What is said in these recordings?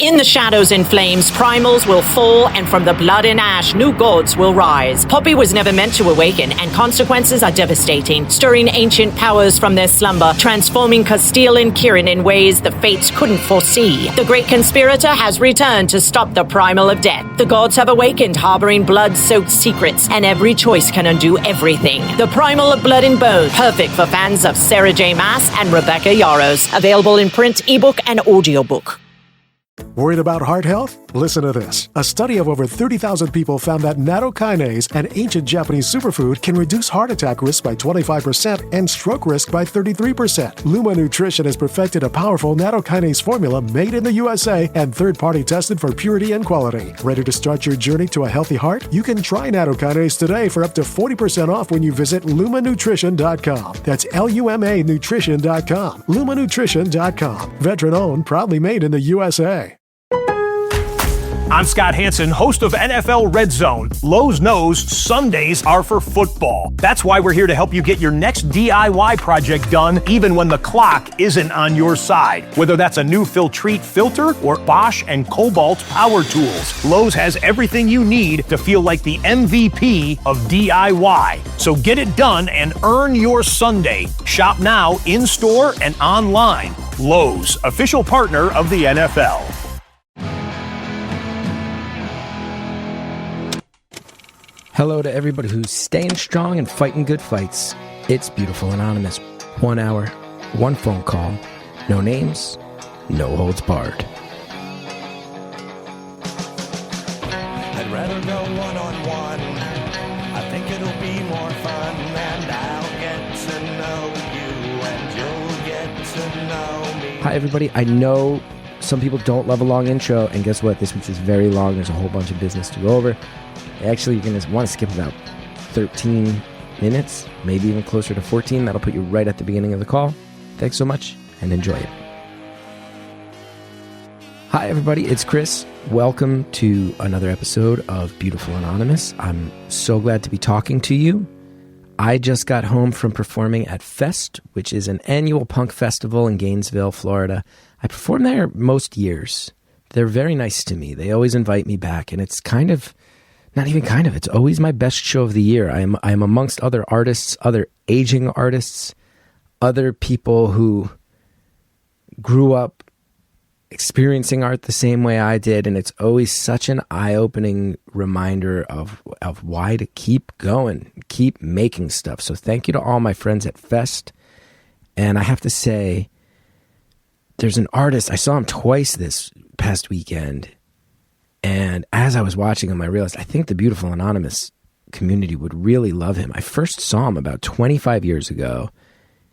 In the shadows and flames, primals will fall, and from the blood and ash, new gods will rise. Poppy was never meant to awaken, and consequences are devastating, stirring ancient powers from their slumber, transforming Castile and Kirin in ways the fates couldn't foresee. The great conspirator has returned to stop the primal of death. The gods have awakened, harboring blood-soaked secrets, and every choice can undo everything. The Primal of Blood and Bone, perfect for fans of Sarah J. Maas and Rebecca Yarros. Available in print, ebook, and audiobook. Worried about heart health? Listen to this. A study of over 30,000 people found that nattokinase, an ancient Japanese superfood, can reduce heart attack risk by 25% and stroke risk by 33%. Luma Nutrition has perfected a powerful nattokinase formula made in the USA and third-party tested for purity and quality. Ready to start your journey to a healthy heart? You can try nattokinase today for up to 40% off when you visit lumanutrition.com. That's L-U-M-A nutrition.com. lumanutrition.com. Veteran-owned, proudly made in the USA. I'm Scott Hansen, host of NFL Red Zone. Lowe's knows Sundays are for football. That's why we're here to help you get your next DIY project done, even when the clock isn't on your side. Whether that's a new Filtrete filter or Bosch and Cobalt power tools, Lowe's has everything you need to feel like the MVP of DIY. So get it done and earn your Sunday. Shop now, in-store and online. Lowe's, official partner of the NFL. Hello to everybody who's staying strong and fighting good fights. It's Beautiful Anonymous. 1 hour, one phone call, no names, no holds barred. I'd rather go one-on-one. I think it'll be more fun, and I'll get to know you, and you'll get to know me. Hi, everybody. I know some people don't love a long intro, and guess what? This week's is very long. There's a whole bunch of business to go over. Actually, you're going to want to skip about 13 minutes, maybe even closer to 14. That'll put you right at the beginning of the call. Thanks so much, and enjoy it. Hi, everybody. It's Chris. Welcome to another episode of Beautiful Anonymous. I'm so glad to be talking to you. I just got home from performing at Fest, which is an annual punk festival in Gainesville, Florida. I perform there most years. They're very nice to me. They always invite me back, and it's it's always my best show of the year. I am amongst other artists, other aging artists, other people who grew up experiencing art the same way I did, and it's always such an eye-opening reminder of why to keep going, keep making stuff. So thank you to all my friends at Fest. And I have to say, there's an artist, I saw him twice this past weekend, and as I was watching him, I realized I think the Beautiful Anonymous community would really love him. I first saw him about 25 years ago.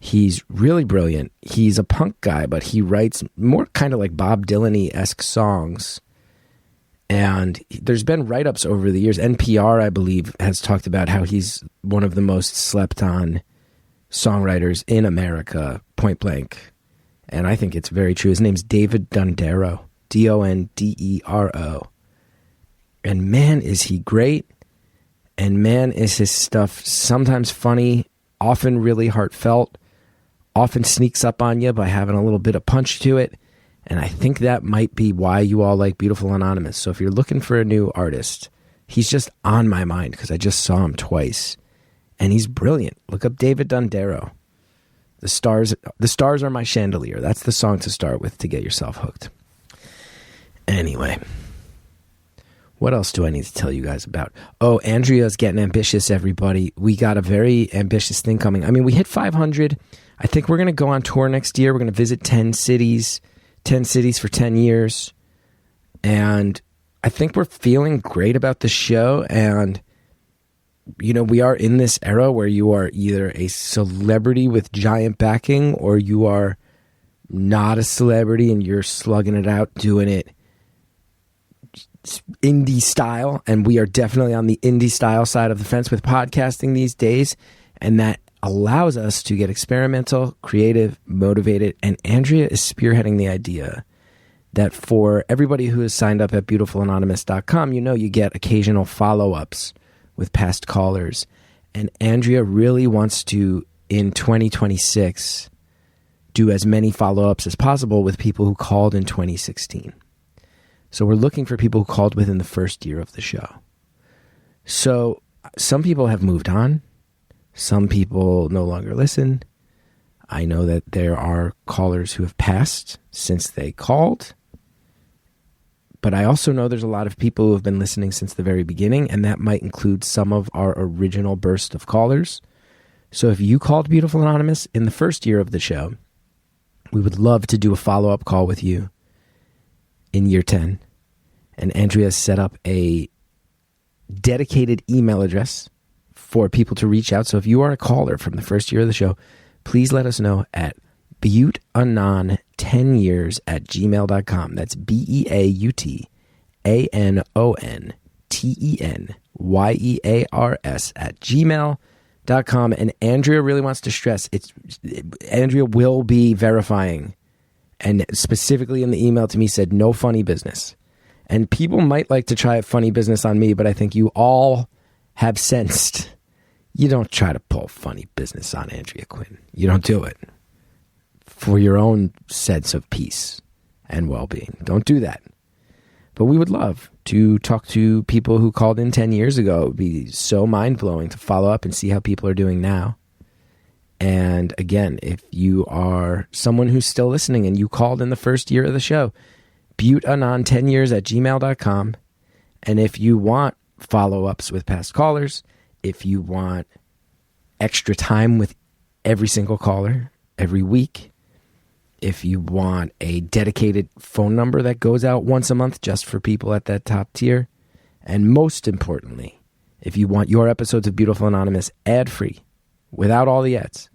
He's really brilliant. He's a punk guy, but he writes more kind of like Bob Dylan-y-esque songs. And there's been write-ups over the years. NPR, I believe, has talked about how he's one of the most slept-on songwriters in America, point blank. And I think it's very true. His name's David Dondero, Dondero. And man, is he great. And man, is his stuff sometimes funny, often really heartfelt, often sneaks up on you by having a little bit of punch to it. And I think that might be why you all like Beautiful Anonymous. So if you're looking for a new artist, he's just on my mind because I just saw him twice. And he's brilliant. Look up David Dondero. The stars are my chandelier. That's the song to start with to get yourself hooked. Anyway, what else do I need to tell you guys about? Oh, Andrea's getting ambitious, everybody. We got a very ambitious thing coming. I mean, we hit 500. I think we're going to go on tour next year. We're going to visit 10 cities for 10 years. And I think we're feeling great about the show. And, you know, we are in this era where you are either a celebrity with giant backing or you are not a celebrity and you're slugging it out, doing it indie style. And we are definitely on the indie style side of the fence with podcasting these days. And that allows us to get experimental, creative, motivated. And Andrea is spearheading the idea that for everybody who is signed up at beautifulanonymous.com, you know, you get occasional follow-ups with past callers. And Andrea really wants to, in 2026, do as many follow-ups as possible with people who called in 2016. So we're looking for people who called within the first year of the show. So some people have moved on. Some people no longer listen. I know that there are callers who have passed since they called. But I also know there's a lot of people who have been listening since the very beginning, and that might include some of our original burst of callers. So if you called Beautiful Anonymous in the first year of the show, we would love to do a follow-up call with you in year 10. And Andrea set up a dedicated email address for people to reach out. So if you are a caller from the first year of the show, please let us know at beautanon10years@gmail.com. That's BEAUTANONTENYEARS@gmail.com. And Andrea really wants to stress, Andrea will be verifying, and specifically in the email to me said, no funny business. And people might like to try a funny business on me, but I think you all have sensed you don't try to pull funny business on Andrea Quinn. You don't do it for your own sense of peace and well-being. Don't do that. But we would love to talk to people who called in 10 years ago. It would be so mind-blowing to follow up and see how people are doing now. And again, if you are someone who's still listening and you called in the first year of the show, beautanon10years@gmail.com. And if you want follow-ups with past callers, if you want extra time with every single caller every week, if you want a dedicated phone number that goes out once a month just for people at that top tier, and most importantly, if you want your episodes of Beautiful Anonymous ad-free, without all the ads,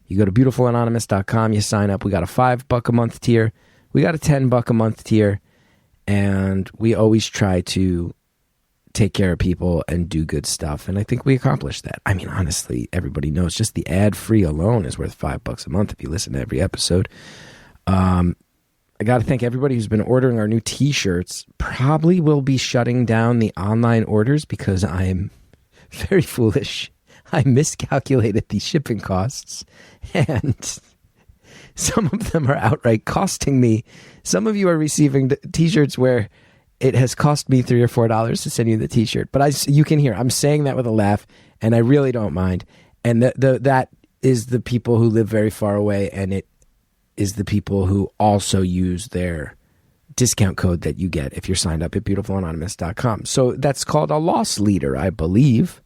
you go to beautifulanonymous.com, you sign up. We got a $5 a month tier. We got a $10 a month tier, and we always try to take care of people and do good stuff. And I think we accomplished that. I mean, honestly, everybody knows just the ad-free alone is worth $5 a month if you listen to every episode. I got to thank everybody who's been ordering our new t-shirts. Probably will be shutting down the online orders because I'm very foolish. I miscalculated the shipping costs, and some of them are outright costing me. Some of you are receiving t-shirts where it has cost me $3 or $4 to send you the t-shirt. But you can hear, I'm saying that with a laugh, and I really don't mind. And that is the people who live very far away, and it is the people who also use their discount code that you get if you're signed up at beautifulanonymous.com. So that's called a loss leader, I believe.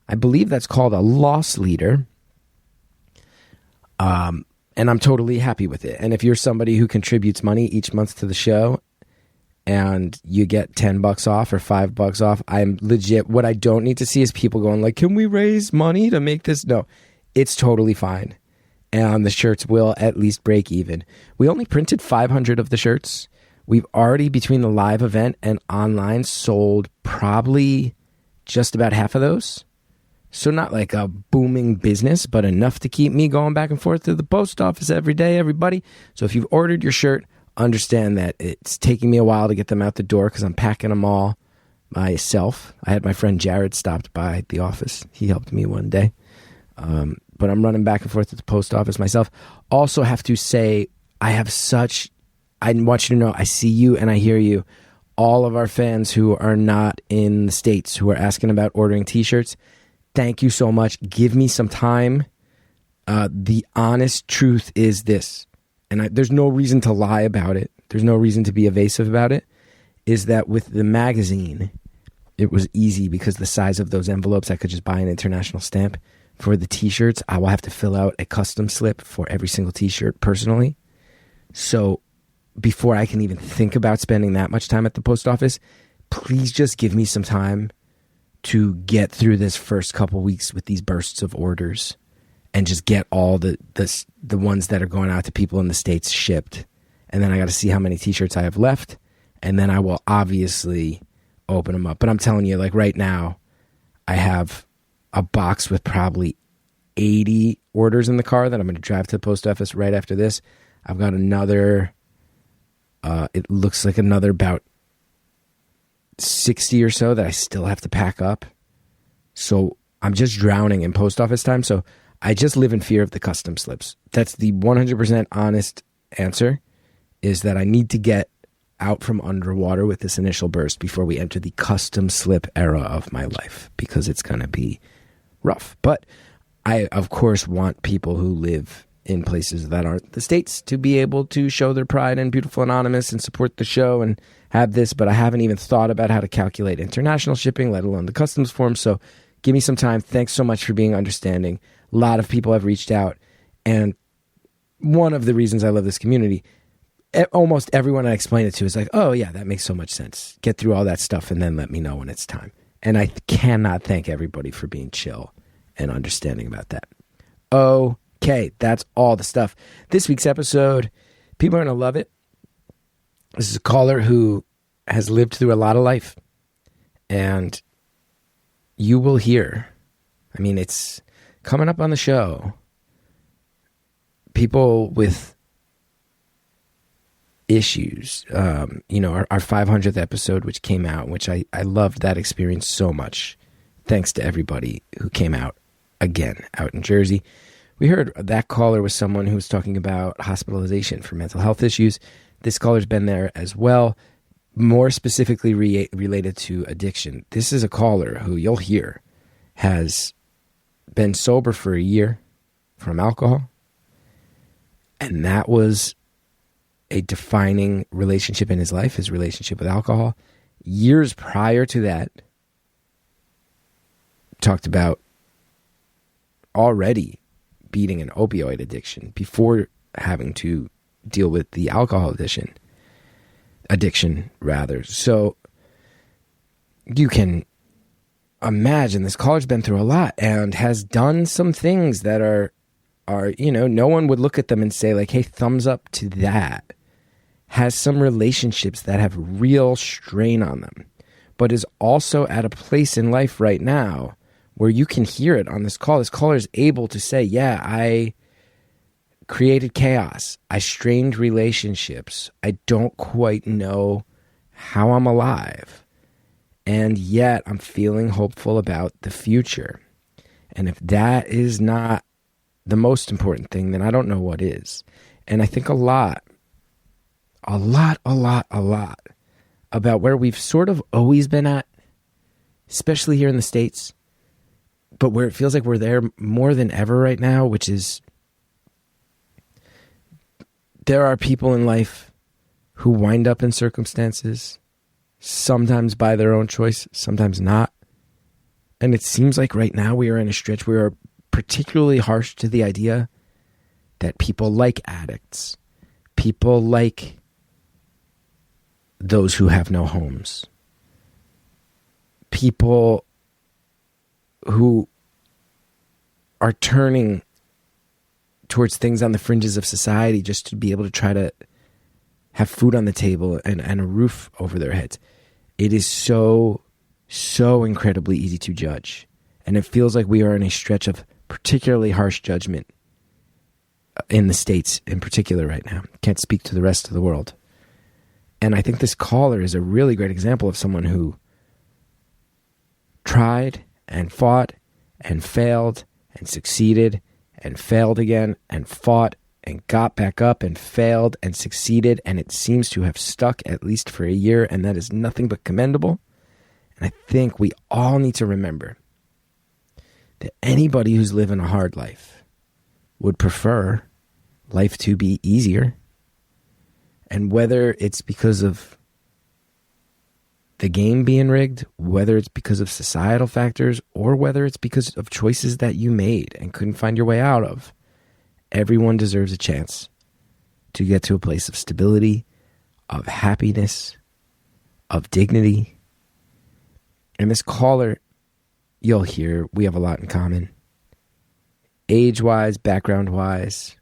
I believe that's called a loss leader. And I'm totally happy with it. And if you're somebody who contributes money each month to the show, and you get $10 off or $5 off, I'm legit. What I don't need to see is people going like, can we raise money to make this? No, it's totally fine. And the shirts will at least break even. We only printed 500 of the shirts. We've already, between the live event and online, sold probably just about half of those. So not like a booming business, but enough to keep me going back and forth to the post office every day, everybody. So if you've ordered your shirt, understand that it's taking me a while to get them out the door because I'm packing them all myself. I had my friend Jared stopped by the office. He helped me one day. But I'm running back and forth to the post office myself. Also have to say, I want you to know, I see you and I hear you. All of our fans who are not in the States who are asking about ordering t-shirts, thank you so much. Give me some time. The honest truth is this, and there's no reason to lie about it. There's no reason to be evasive about it, is that with the magazine, it was easy because the size of those envelopes, I could just buy an international stamp. For the t-shirts, I will have to fill out a custom slip for every single t-shirt personally. So before I can even think about spending that much time at the post office, please just give me some time to get through this first couple weeks with these bursts of orders and just get all the ones that are going out to people in the States shipped. And then I got to see how many t-shirts I have left. And then I will obviously open them up. But I'm telling you, like right now, I have a box with probably 80 orders in the car that I'm going to drive to the post office right after this. I've got another, it looks like another about 60 or so that I still have to pack up. So I'm just drowning in post office time. So I just live in fear of the custom slips. That's the 100% honest answer, is that I need to get out from underwater with this initial burst before we enter the custom slip era of my life, because it's going to be rough. But I, of course, want people who live in places that aren't the States to be able to show their pride in Beautiful Anonymous and support the show and have this, but I haven't even thought about how to calculate international shipping, let alone the customs form. So give me some time. Thanks so much for being understanding. A lot of people have reached out, and one of the reasons I love this community, almost everyone I explain it to is like, oh yeah, that makes so much sense. Get through all that stuff and then let me know when it's time. And I cannot thank everybody for being chill and understanding about that. Okay, that's all the stuff. This week's episode, people are going to love it. This is a caller who has lived through a lot of life. And you will hear, I mean, it's coming up on the show, people with issues, our 500th episode, which came out, which I loved that experience so much. Thanks to everybody who came out again, out in Jersey. We heard that caller was someone who was talking about hospitalization for mental health issues. This caller's been there as well, more specifically related to addiction. This is a caller who you'll hear has been sober for a year from alcohol. And that was a defining relationship in his life, his relationship with alcohol. Years prior to that, talked about already beating an opioid addiction before having to deal with the alcohol addiction rather. So you can imagine this caller's been through a lot and has done some things that are, no one would look at them and say like, hey, thumbs up to that. Has some relationships that have real strain on them, but is also at a place in life right now where you can hear it on this call. This caller is able to say, yeah, I created chaos. I strained relationships. I don't quite know how I'm alive. And yet I'm feeling hopeful about the future. And if that is not the most important thing, then I don't know what is. And I think a lot about where we've sort of always been at, especially here in the States, but where it feels like we're there more than ever right now, which is there are people in life who wind up in circumstances, sometimes by their own choice, sometimes not. And it seems like right now we are in a stretch where we are particularly harsh to the idea that people like addicts, people like those who have no homes, people who are turning towards things on the fringes of society just to be able to try to have food on the table and a roof over their heads. It is so incredibly easy to judge. And it feels like we are in a stretch of particularly harsh judgment in the States in particular right now. Can't speak to the rest of the world. And I think this caller is a really great example of someone who tried and fought and failed and succeeded and failed again and fought and got back up and failed and succeeded, and it seems to have stuck at least for a year, and that is nothing but commendable. And I think we all need to remember that anybody who's living a hard life would prefer life to be easier. And whether it's because of the game being rigged, whether it's because of societal factors, or whether it's because of choices that you made and couldn't find your way out of, everyone deserves a chance to get to a place of stability, of happiness, of dignity. And this caller, you'll hear, we have a lot in common. Age-wise, background-wise.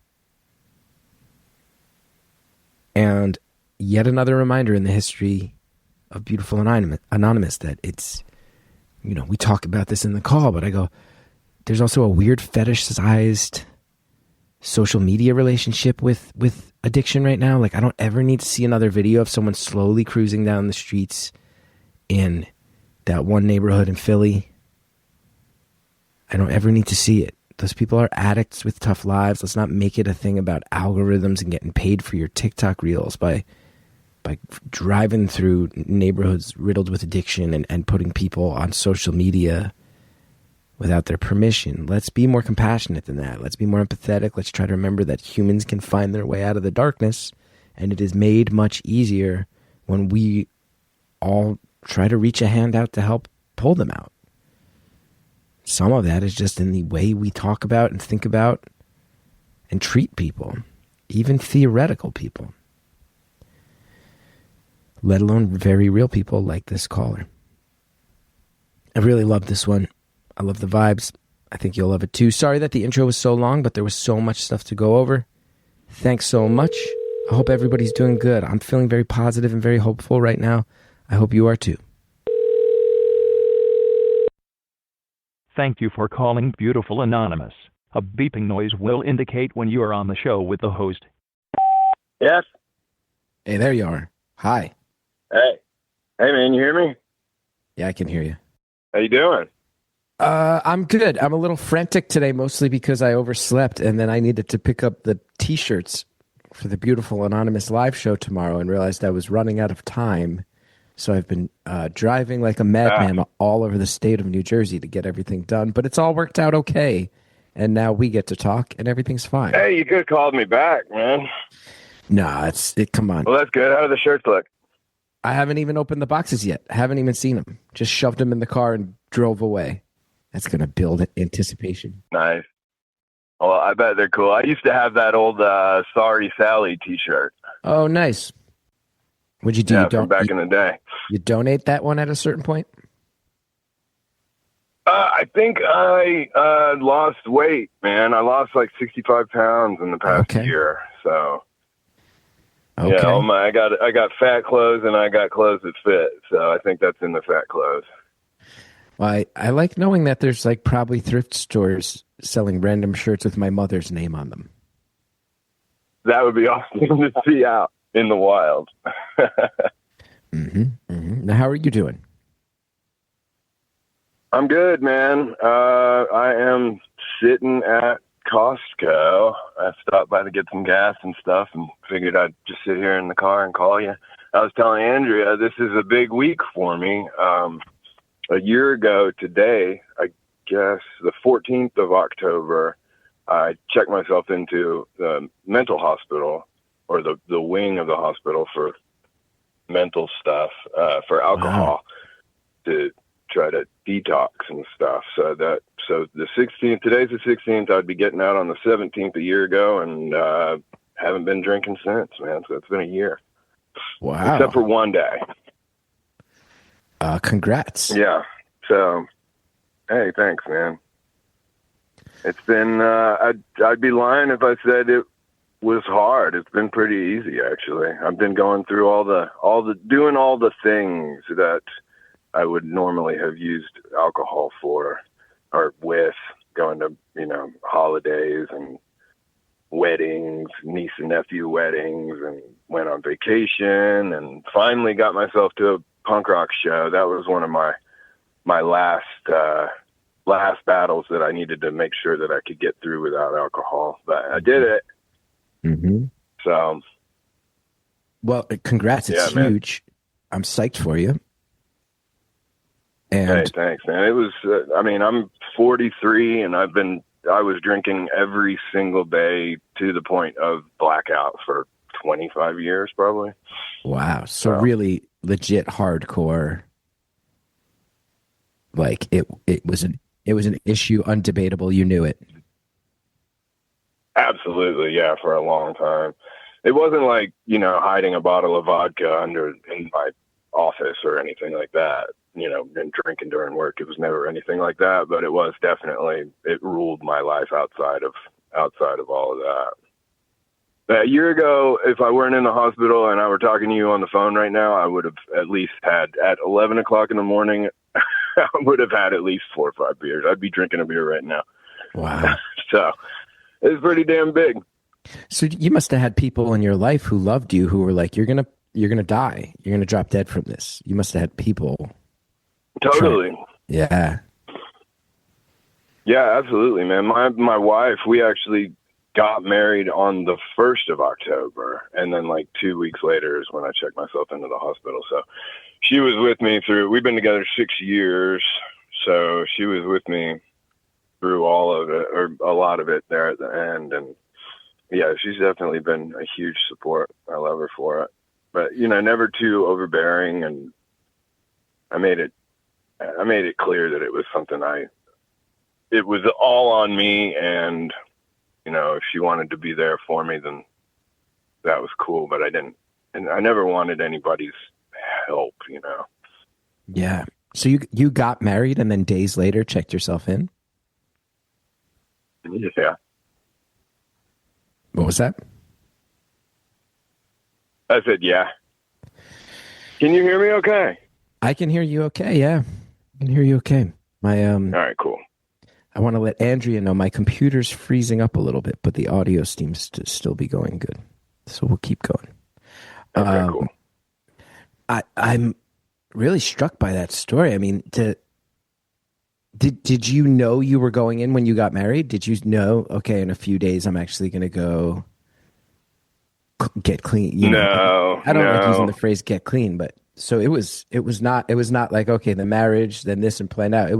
And yet another reminder in the history of Beautiful Anonymous that it's, we talk about this in the call, but I go, there's also a weird fetishized social media relationship with addiction right now. Like, I don't ever need to see another video of someone slowly cruising down the streets in that one neighborhood in Philly. I don't ever need to see it. Those people are addicts with tough lives. Let's not make it a thing about algorithms and getting paid for your TikTok reels by by driving through neighborhoods riddled with addiction and putting people on social media without their permission. Let's be more compassionate than that. Let's be more empathetic. Let's try to remember that humans can find their way out of the darkness, and it is made much easier when we all try to reach a hand out to help pull them out. Some of that is just in the way we talk about and think about and treat people, even theoretical people, let alone very real people like this caller. I really love this one. I love the vibes. I think you'll love it too. Sorry that the intro was so long, but there was so much stuff to go over. Thanks so much. I hope everybody's doing good. I'm feeling very positive and very hopeful right now. I hope you are too. Thank you for calling Beautiful Anonymous. A beeping noise will indicate when you are on the show with the host. Yes. Hey, there you are. Hi. Hey. Hey, man, you hear me? Yeah, I can hear you. How you doing? I'm good. I'm a little frantic today, mostly because I overslept, and then I needed to pick up the T-shirts for the Beautiful Anonymous live show tomorrow and realized I was running out of time. So I've been driving like a madman all over the state of New Jersey to get everything done, but it's all worked out okay. And now we get to talk, and everything's fine. Hey, you could have called me back, man. Nah, come on. Well, that's good. How do the shirts look? I haven't even opened the boxes yet. I haven't even seen them. Just shoved them in the car and drove away. That's going to build anticipation. Nice. Well, I bet they're cool. I used to have that old Sorry Sally T-shirt. Oh, nice. What'd you do? Yeah, from back in the day. You donate that one at a certain point? I think I lost weight, man. I lost like 65 pounds in the past year. So, yeah, I got fat clothes and I got clothes that fit. So I think that's in the fat clothes. Well, I like knowing that there's like probably thrift stores selling random shirts with my mother's name on them. That would be awesome to see out in the wild. Now, how are you doing? I'm good, man. I am sitting at Costco. I stopped by to get some gas and stuff and figured I'd just sit here in the car and call you. I was telling Andrea, this is a big week for me. A year ago today, I guess the 14th of October, I checked myself into the mental hospital, or the wing of the hospital for mental stuff, for alcohol, to try to detox and stuff. So the 16th, today's the 16th, I'd be getting out on the 17th a year ago, and haven't been drinking since, man. So it's been a year. Wow. Except for one day. Congrats. Yeah. So, hey, thanks, man. It's been, I'd be lying if I said it was hard. It's been pretty easy, actually. I've been going through doing all the things that I would normally have used alcohol for, or with, going to, holidays and weddings, niece and nephew weddings, and went on vacation, and finally got myself to a punk rock show. That was one of my last battles that I needed to make sure that I could get through without alcohol, but I did it. Mm-hmm. So, well, congrats. It's huge. Man. I'm psyched for you. And hey, thanks, man. It was, I'm 43 and I was drinking every single day to the point of blackout for 25 years, probably. Wow. So really legit hardcore. Like it was an issue, undebatable. You knew it. Absolutely. Yeah. For a long time. It wasn't like, hiding a bottle of vodka in my office or anything like that, and drinking during work. It was never anything like that, but it was definitely, it ruled my life outside of all of that. A year ago, if I weren't in the hospital and I were talking to you on the phone right now, I would have at least had, at 11 o'clock in the morning, I would have had at least 4 or 5 beers. I'd be drinking a beer right now. Wow. So it's pretty damn big. So you must have had people in your life who loved you, who were like, you're going to die. You're going to drop dead from this. You must have had people. Totally. Yeah. Yeah, absolutely, man. My wife, we actually got married on the 1st of October. And then like 2 weeks later is when I checked myself into the hospital. So she was with me we've been together 6 years. So she was with me through all of it, or a lot of it there at the end. And yeah, she's definitely been a huge support. I love her for it, but never too overbearing. And I made it clear that it was something it was all on me. And, if she wanted to be there for me, then that was cool, but I never wanted anybody's help, Yeah. So you got married and then days later checked yourself in? Yeah. What was that? I said, yeah. Can you hear me okay? I can hear you okay, yeah. I can hear you okay. All right, cool. I want to let Andrea know my computer's freezing up a little bit, but the audio seems to still be going good. So we'll keep going. Okay, cool. I'm really struck by that story. I mean, did you know you were going in when you got married? Did you know, okay, in a few days I'm actually going to go get clean? No. I don't like using the phrase get clean, but so it was not like, okay, the marriage, then this and planned out.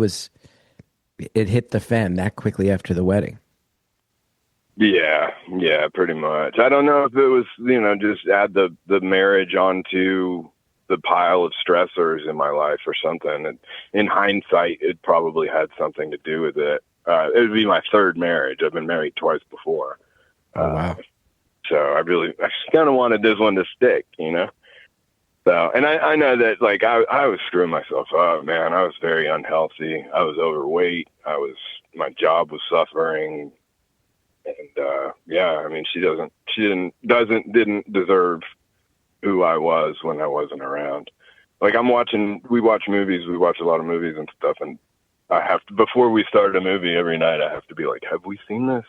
It hit the fan that quickly after the wedding. Yeah, pretty much. I don't know if it was, just add the marriage onto the pile of stressors in my life or something. And in hindsight, it probably had something to do with it. It would be my 3rd marriage. I've been married twice before. Oh, wow. So I just kind of wanted this one to stick, So, and I know that, like, I was screwing myself up, man. I was very unhealthy. I was overweight. My job was suffering. And, yeah, I mean, she didn't deserve who I was when I wasn't around. Like, we watch movies. We watch a lot of movies and stuff. And before we start a movie every night, I have to be like, have we seen this?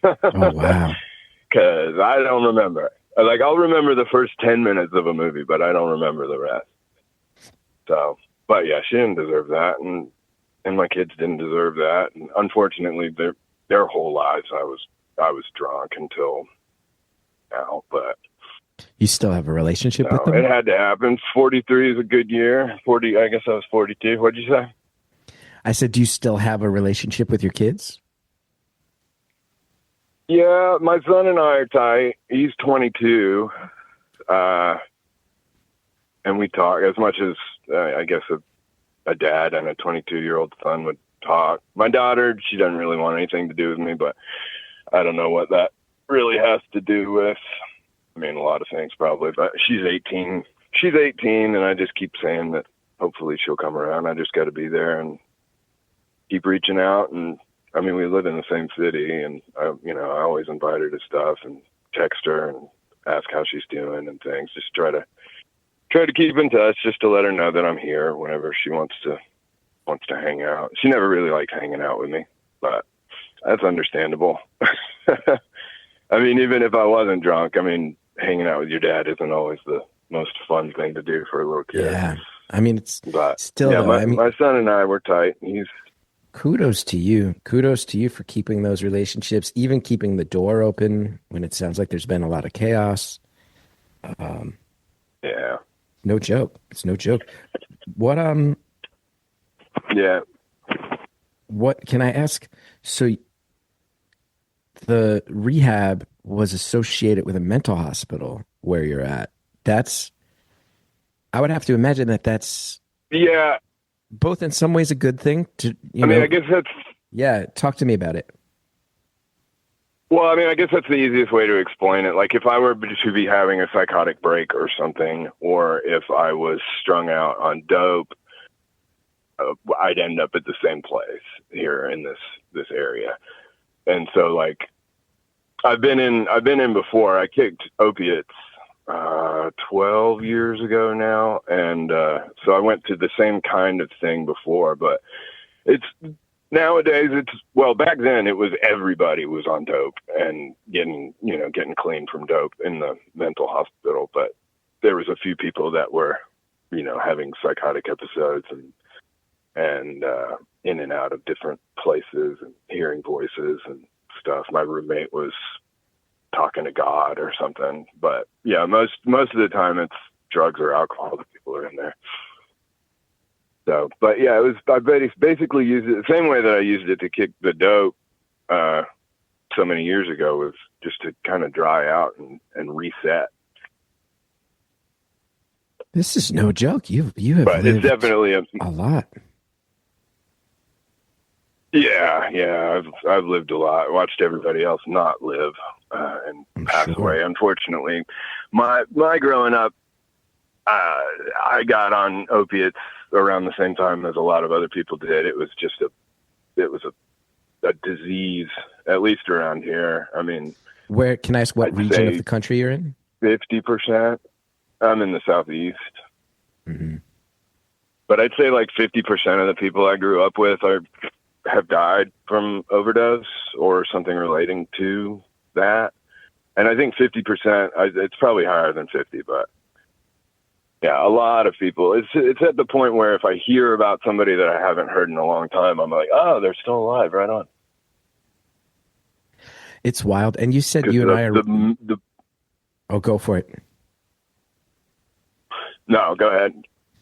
Oh, wow. 'Cause I don't remember. Like, I'll remember the first 10 minutes of a movie, but I don't remember the rest. So, but yeah, she didn't deserve that. And my kids didn't deserve that. And unfortunately, their whole lives, I was drunk until now, but you still have a relationship with them? It had to happen. 43 is a good year. 40, I guess I was 42. What'd you say? I said, do you still have a relationship with your kids? Yeah, my son and I are tight. He's 22. And we talk as much as, I guess, a dad and a 22-year-old son would talk. My daughter, she doesn't really want anything to do with me, but I don't know what that really has to do with. I mean, a lot of things probably, but she's 18. She's 18, and I just keep saying that hopefully she'll come around. I just got to be there and keep reaching out. And I mean, we live in the same city, and I always invite her to stuff and text her and ask how she's doing and things. Just try to keep in touch, just to let her know that I'm here whenever she wants to hang out. She never really liked hanging out with me, but that's understandable. I mean, even if I wasn't drunk, I mean, hanging out with your dad isn't always the most fun thing to do for a little kid. Yeah. I mean, but still, yeah, though, my son and I were tight. Kudos to you. Kudos to you for keeping those relationships, even keeping the door open when it sounds like there's been a lot of chaos. Yeah. No joke. It's no joke. What, yeah. What can I ask? So the rehab was associated with a mental hospital where you're at. I would have to imagine that's yeah, both in some ways a good thing to, I guess that's, yeah. Talk to me about it. well, I mean, I guess that's the easiest way to explain it. Like if I were to be having a psychotic break or something, or if I was strung out on dope, I'd end up at the same place here in this area. And so like, I've been in before. I kicked opiates 12 years ago now, and so I went through the same kind of thing before. But nowadays back then it was everybody was on dope and getting clean from dope in the mental hospital. But there was a few people that were having psychotic episodes and in and out of different places and hearing voices and stuff. My roommate was talking to God or something. But yeah, most of the time it's drugs or alcohol that people are in there. So, but yeah, I basically used it the same way that I used it to kick the dope so many years ago, was just to kind of dry out and reset. This is no joke. You have but lived it's definitely a lot. Yeah. I've lived a lot. Watched everybody else not live and pass away. Unfortunately, my growing up, I got on opiates around the same time as a lot of other people did. It was just a disease, at least around here. I mean, where can I ask what region of the country you're in? 50%. I'm in the Southeast. Mm-hmm. But I'd say like 50% of the people I grew up with have died from overdose or something relating to that. And I think 50%, it's probably higher than 50, but yeah, a lot of people. It's at the point where if I hear about somebody that I haven't heard in a long time, I'm like, oh, they're still alive. Right on. It's wild. And you said you and I are... Oh, go for it. No, go ahead.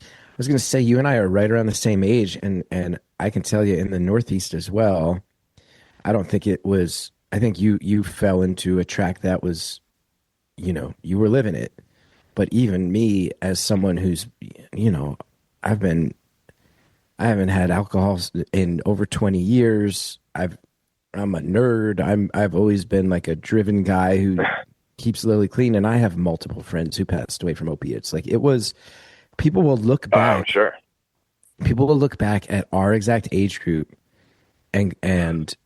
I was going to say, you and I are right around the same age, and I can tell you in the Northeast as well, I don't think it was... I think you fell into a track that was, you were living it. But even me, as someone who's, I haven't had alcohol in over 20 years. I'm a nerd. I've always been like a driven guy who keeps Lily clean, and I have multiple friends who passed away from opiates. Like it was, people will look back. Oh, sure. People will look back at our exact age group, and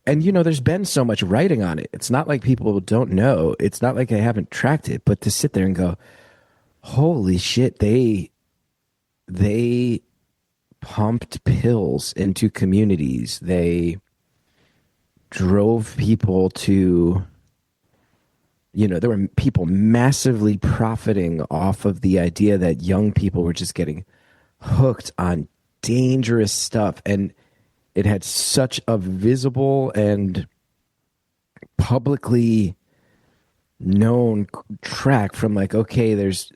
there's been so much writing on it. It's not like people don't know. It's not like they haven't tracked it. But to sit there and go, holy shit, they pumped pills into communities. They drove people to, there were people massively profiting off of the idea that young people were just getting hooked on dangerous stuff. And it had such a visible and publicly known track from like, okay, there's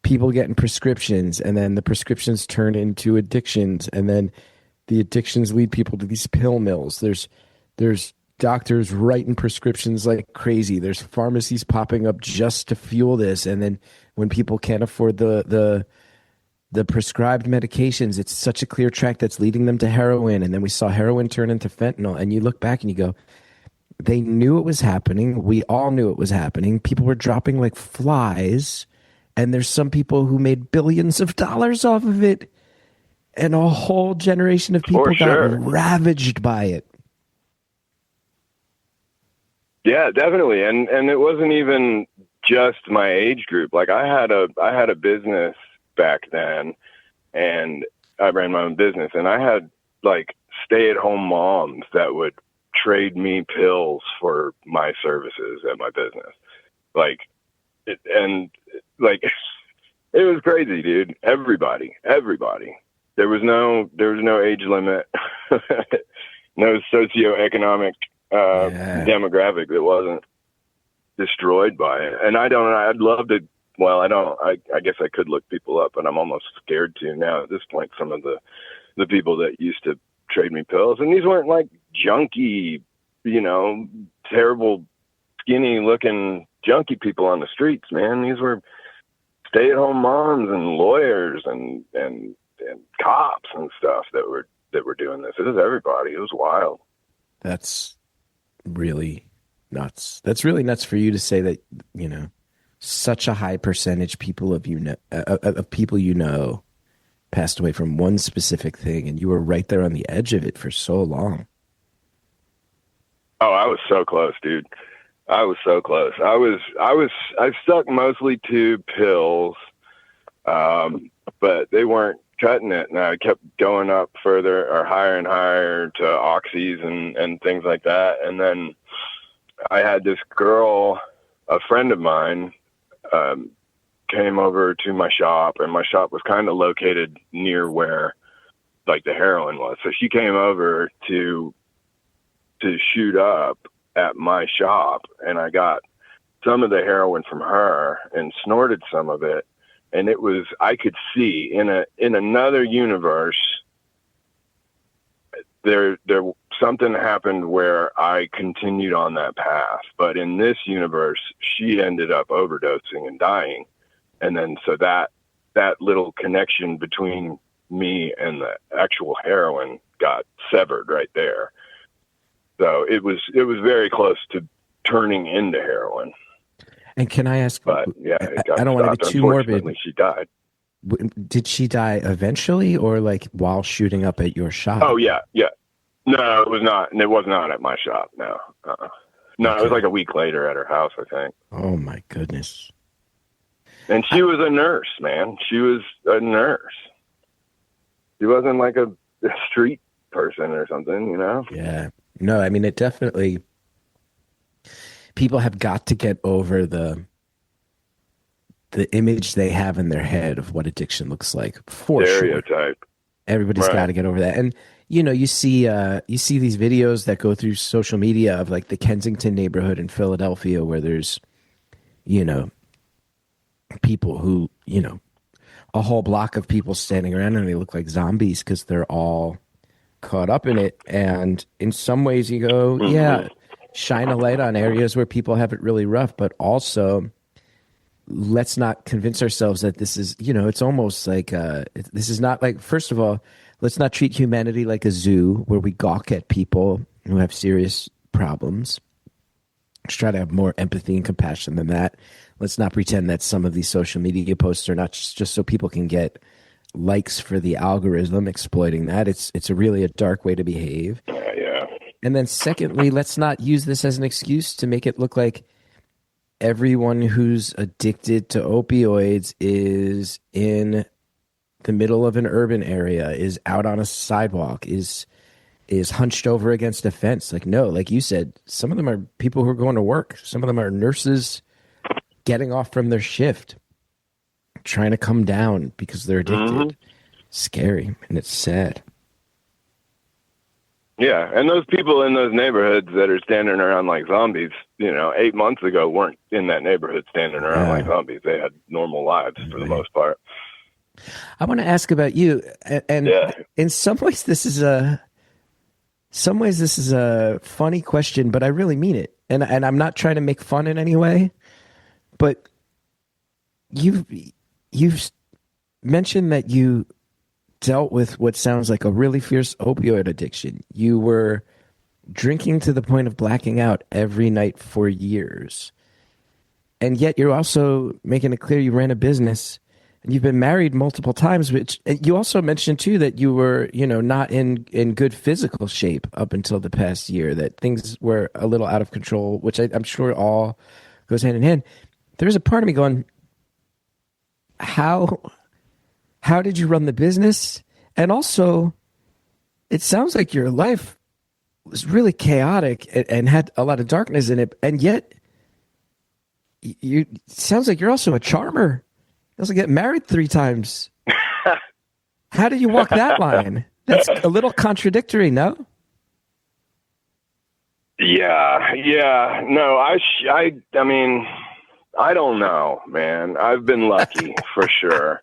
people getting prescriptions, and then the prescriptions turn into addictions, and then the addictions lead people to these pill mills. There's doctors writing prescriptions like crazy. There's pharmacies popping up just to fuel this, and then when people can't afford the prescribed medications, it's such a clear track that's leading them to heroin, and then we saw heroin turn into fentanyl, and you look back and you go, they knew it was happening. We all knew it was happening. People were dropping like flies. And there's some people who made billions of dollars off of it. And a whole generation of people got ravaged by it. Yeah, definitely. And it wasn't even just my age group. Like I had a business back then, and I ran my own business, and I had like stay-at-home moms that would trade me pills for my services at my business. It was crazy, dude. Everybody. There was no age limit, no socioeconomic demographic that wasn't destroyed by it. And I'd love to, I guess I could look people up, but I'm almost scared to now at this point, some of the people that used to trade me pills. And these weren't like junky, terrible, skinny looking junkie people on the streets, man. These were stay-at-home moms and lawyers and cops and stuff that were doing this. It was everybody. It was wild. That's really nuts. That's really nuts for you to say that, such a high percentage of people passed away from one specific thing, and you were right there on the edge of it for so long. Oh, I was so close, dude. I was so close. I stuck mostly to pills, but they weren't cutting it. And I kept going up further or higher and higher to oxys and things like that. And then I had this girl, a friend of mine, came over to my shop, and my shop was kind of located near where like the heroin was. So she came over to shoot up. at my shop, and I got some of the heroin from her and snorted some of it. And it was, I could see in another universe, there something happened where I continued on that path. But in this universe, she ended up overdosing and dying. And then so that little connection between me and the actual heroin got severed right there. So it was very close to turning into heroin. And can I ask? But yeah, I don't want to be too morbid. She died. Did she die eventually, or like while shooting up at your shop? Oh yeah. No, it was not. And it was not at my shop. No. No, okay. It was like a week later at her house, I think. Oh my goodness. And she was a nurse, man. She was a nurse. She wasn't like a street person or something, you know? Yeah. No, I mean, it definitely, people have got to get over the image they have in their head of what addiction looks like. For stereotype. Sure. Everybody's got to get over that. And, you know, you see these videos that go through social media of like the Kensington neighborhood in Philadelphia where there's, you know, people who, you know, a whole block of people standing around and they look like zombies because they're all caught up in it. And in some ways you go, yeah, shine a light on areas where people have it really rough, but also let's not convince ourselves that this is, you know, it's almost like this is not like, first of all, let's not treat humanity like a zoo where we gawk at people who have serious problems. Let's try to have more empathy and compassion than that. Let's not pretend that some of these social media posts are not just so people can get likes for the algorithm, exploiting that. It's a really a dark way to behave. Yeah. And then secondly, let's not use this as an excuse to make it look like everyone who's addicted to opioids is in the middle of an urban area, is out on a sidewalk, is hunched over against a fence. Like, no, like you said, some of them are people who are going to work. Some of them are nurses getting off from their shift, trying to come down because they're addicted. Scary, and it's sad. Yeah, and those people in those neighborhoods that are standing around like zombies, you know, 8 months ago weren't in that neighborhood standing around like zombies. They had normal lives for the most part. I want to ask about you, and in some ways this is a funny question, but I really mean it, and I'm not trying to make fun in any way, but you've mentioned that you dealt with what sounds like a really fierce opioid addiction. You were drinking to the point of blacking out every night for years. And yet you're also making it clear you ran a business and you've been married multiple times, which you also mentioned too, that you were, you know, not in good physical shape up until the past year, that things were a little out of control, which I'm sure all goes hand in hand. There's a part of me going, how did you run the business? And also, it sounds like your life was really chaotic and had a lot of darkness in it. And yet, it sounds like you're also a charmer. You also get married 3 times. How did you walk that line? That's a little contradictory, no? Yeah. No, I mean, I don't know, man. I've been lucky for sure.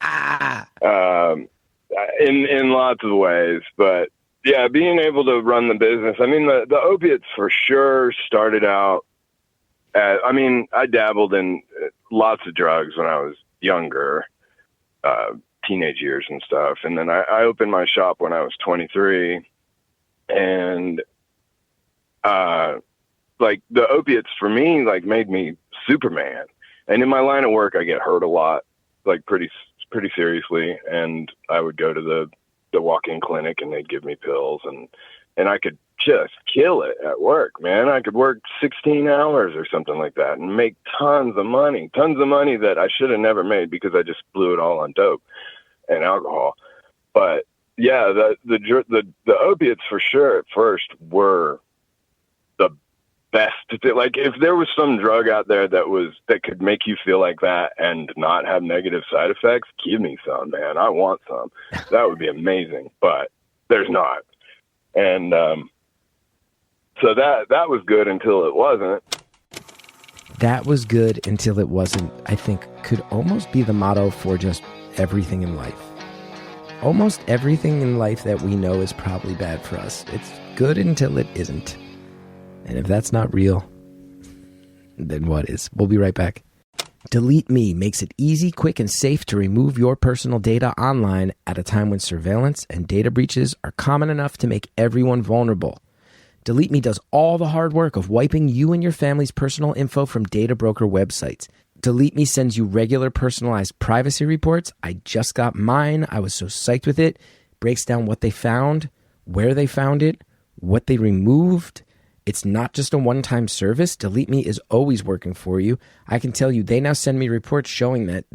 In lots of ways, but yeah, being able to run the business. I mean, the opiates for sure started out I dabbled in lots of drugs when I was younger, teenage years and stuff. And then I opened my shop when I was 23 and, like the opiates for me, like made me Superman. And in my line of work, I get hurt a lot, like pretty seriously. And I would go to the walk-in clinic and they'd give me pills and I could just kill it at work, man. I could work 16 hours or something like that and make tons of money that I should have never made because I just blew it all on dope and alcohol. But yeah, the opiates for sure at first were the best. Like if there was some drug out there that could make you feel like that and not have negative side effects, give me some, man. I want some. That would be amazing, but there's not. And, So that was good until it wasn't. That was good until it wasn't, I think, could almost be the motto for just everything in life. Almost everything in life that we know is probably bad for us. It's good until it isn't. And if that's not real, then what is? We'll be right back. Delete Me makes it easy, quick, and safe to remove your personal data online at a time when surveillance and data breaches are common enough to make everyone vulnerable. Delete Me does all the hard work of wiping you and your family's personal info from data broker websites. Delete Me sends you regular personalized privacy reports. I just got mine. I was so psyched with it. Breaks down what they found, where they found it, what they removed. It's not just a one-time service. Delete Me is always working for you. I can tell you they now send me reports showing that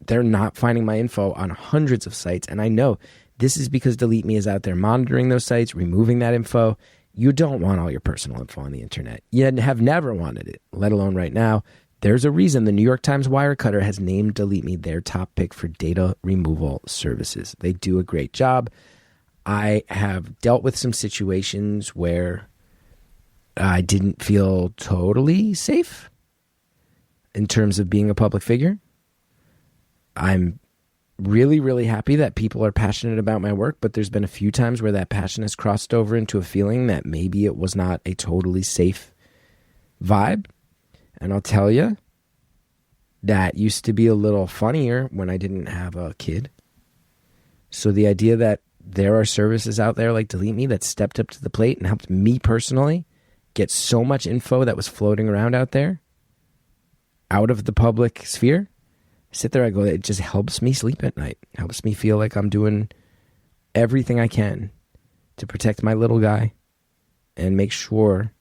they're not finding my info on hundreds of sites. And I know this is because Delete Me is out there monitoring those sites, removing that info. You don't want all your personal info on the internet. You have never wanted it, let alone right now. There's a reason the New York Times Wirecutter has named Delete Me their top pick for data removal services. They do a great job. I have dealt with some situations where I didn't feel totally safe in terms of being a public figure. I'm really, really happy that people are passionate about my work, but there's been a few times where that passion has crossed over into a feeling that maybe it was not a totally safe vibe. And I'll tell you, that used to be a little funnier when I didn't have a kid. So the idea that there are services out there like Delete Me that stepped up to the plate and helped me personally get so much info that was floating around out there, out of the public sphere, I sit there, I go, it just helps me sleep at night. It helps me feel like I'm doing everything I can to protect my little guy and make sure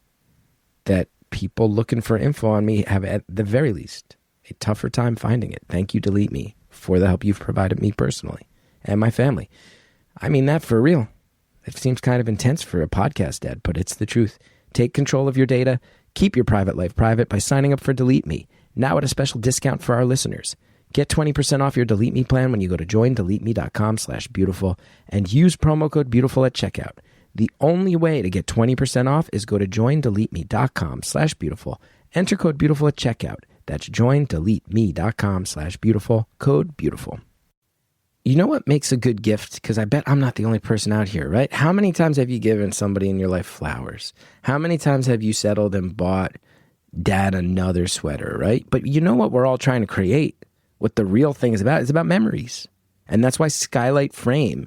that people looking for info on me have, at the very least, a tougher time finding it. Thank you, Delete Me, for the help you've provided me personally and my family. I mean that for real. It seems kind of intense for a podcast, Dad, but it's the truth. Take control of your data. Keep your private life private by signing up for Delete Me, now at a special discount for our listeners. Get 20% off your Delete Me plan when you go to joindeleteme.com/beautiful and use promo code beautiful at checkout. The only way to get 20% off is go to joindeleteme.com/beautiful. Enter code beautiful at checkout. That's joindeleteme.com/beautiful, code beautiful. You know what makes a good gift? Because I bet I'm not the only person out here, right? How many times have you given somebody in your life flowers? How many times have you settled and bought Dad another sweater, right? But you know what we're all trying to create? What the real thing is about? It's about memories. And that's why Skylight Frame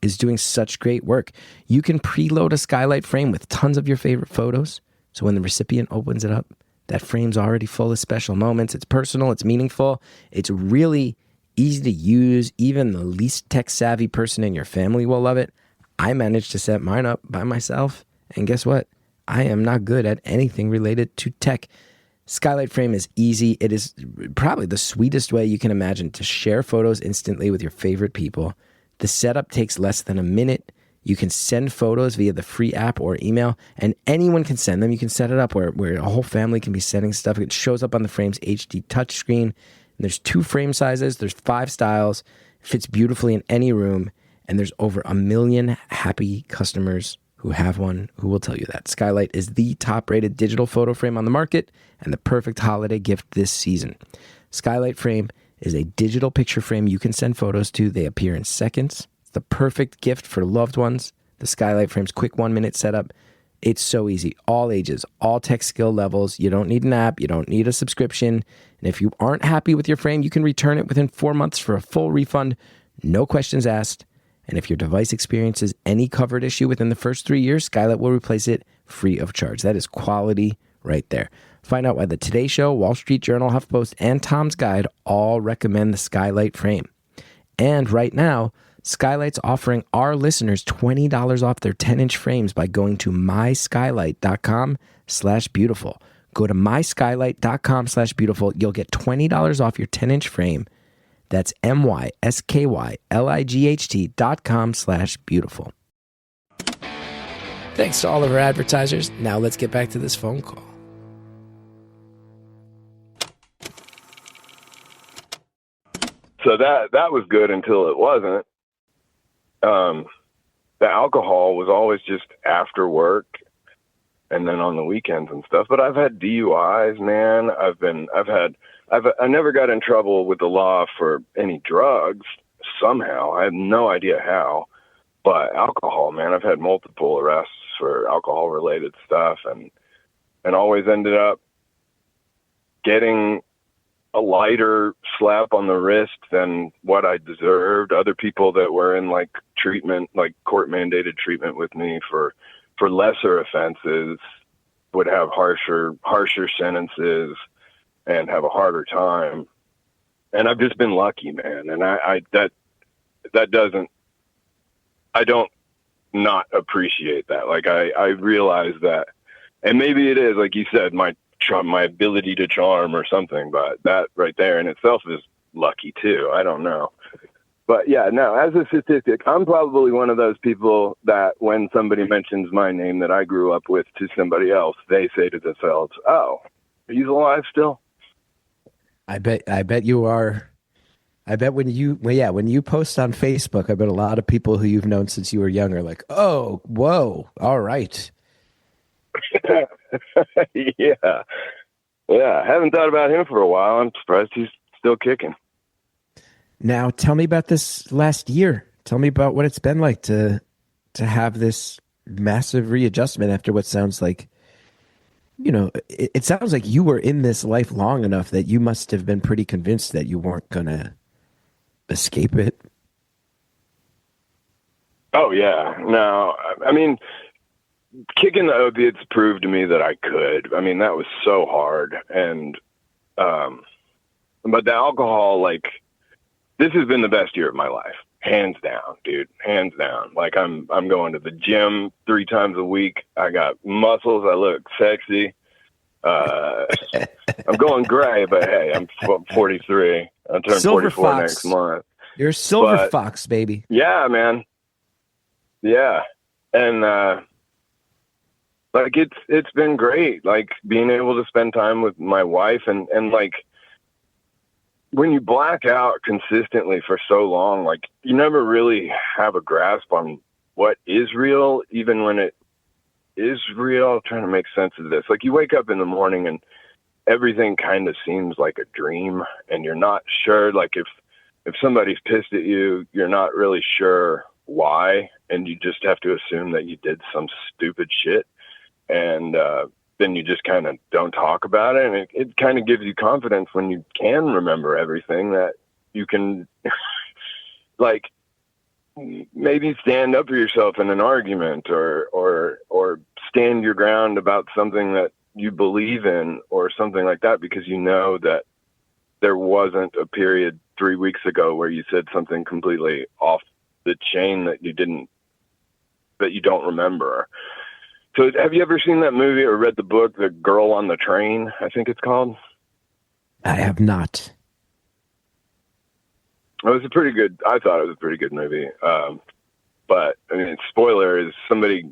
is doing such great work. You can preload a Skylight frame with tons of your favorite photos. So when the recipient opens it up, that frame's already full of special moments. It's personal, it's meaningful, it's really easy to use. Even the least tech-savvy person in your family will love it. I managed to set mine up by myself, and guess what? I am not good at anything related to tech. Skylight Frame is easy. It is probably the sweetest way you can imagine to share photos instantly with your favorite people. The setup takes less than a minute. You can send photos via the free app or email, and anyone can send them. You can set it up where a whole family can be sending stuff. It shows up on the frame's HD touchscreen. And there's 2 frame sizes. There's 5 styles. It fits beautifully in any room. And there's over 1 million happy customers who have one who will tell you that. Skylight is the top-rated digital photo frame on the market and the perfect holiday gift this season. Skylight Frame is a digital picture frame you can send photos to. They appear in seconds. It's the perfect gift for loved ones. The Skylight Frame's quick 1-minute setup. It's so easy. All ages, all tech skill levels. You don't need an app. You don't need a subscription. And if you aren't happy with your frame, you can return it within 4 months for a full refund. No questions asked. And if your device experiences any covered issue within the first 3 years, Skylight will replace it free of charge. That is quality right there. Find out why the Today Show, Wall Street Journal, HuffPost, and Tom's Guide all recommend the Skylight Frame. And right now, Skylight's offering our listeners $20 off their 10-inch frames by going to myskylight.com/beautiful. Go to myskylight.com/beautiful. You'll get $20 off your 10-inch frame. That's myskylight.com/beautiful. Thanks to all of our advertisers. Now let's get back to this phone call. So that was good until it wasn't. The alcohol was always just after work. and then on the weekends and stuff. But I've had DUIs, man. I never got in trouble with the law for any drugs somehow. I have no idea how, but alcohol, man, I've had multiple arrests for alcohol related stuff and always ended up getting a lighter slap on the wrist than what I deserved. Other people that were in like treatment, like court mandated treatment with me for lesser offenses would have harsher sentences and have a harder time. And I've just been lucky, man. And I don't not appreciate that. Like I realize that, and maybe it is, like you said, my ability to charm or something, but that right there in itself is lucky too. I don't know. But yeah, no, as a statistic, I'm probably one of those people that when somebody mentions my name that I grew up with to somebody else, they say to themselves, "Oh, he's alive still?" I bet you are. I bet when you post on Facebook, I bet a lot of people who you've known since you were young are like, "Oh, whoa, all right." Yeah. I haven't thought about him for a while. I'm surprised he's still kicking. Now, tell me about this last year. Tell me about what it's been like to have this massive readjustment after what sounds like, it sounds like you were in this life long enough that you must have been pretty convinced that you weren't going to escape it. Oh, yeah. No, I mean, kicking the opiates proved to me that I could. I mean, that was so hard. And, but the alcohol, like, this has been the best year of my life. Hands down, dude. Hands down. Like I'm going to the gym 3 times a week. I got muscles. I look sexy. I'm going gray, but hey, I'm 43. I'll turn Silver 44 Fox. next month. You're a silver fox, baby. Yeah, man. Yeah. And, like it's been great. Like being able to spend time with my wife and like, when you black out consistently for so long, like you never really have a grasp on what is real, even when it is real. I'm trying to make sense of this. Like you wake up in the morning and everything kind of seems like a dream and you're not sure. Like if somebody's pissed at you, you're not really sure why. And you just have to assume that you did some stupid shit. And, then you just kind of don't talk about it. And it kind of gives you confidence when you can remember everything that you can like maybe stand up for yourself in an argument or stand your ground about something that you believe in or something like that, because you know that there wasn't a period 3 weeks ago where you said something completely off the chain that you don't remember. So have you ever seen that movie or read the book, The Girl on the Train, I think it's called? I have not. I thought it was a pretty good movie. But I mean, spoiler is somebody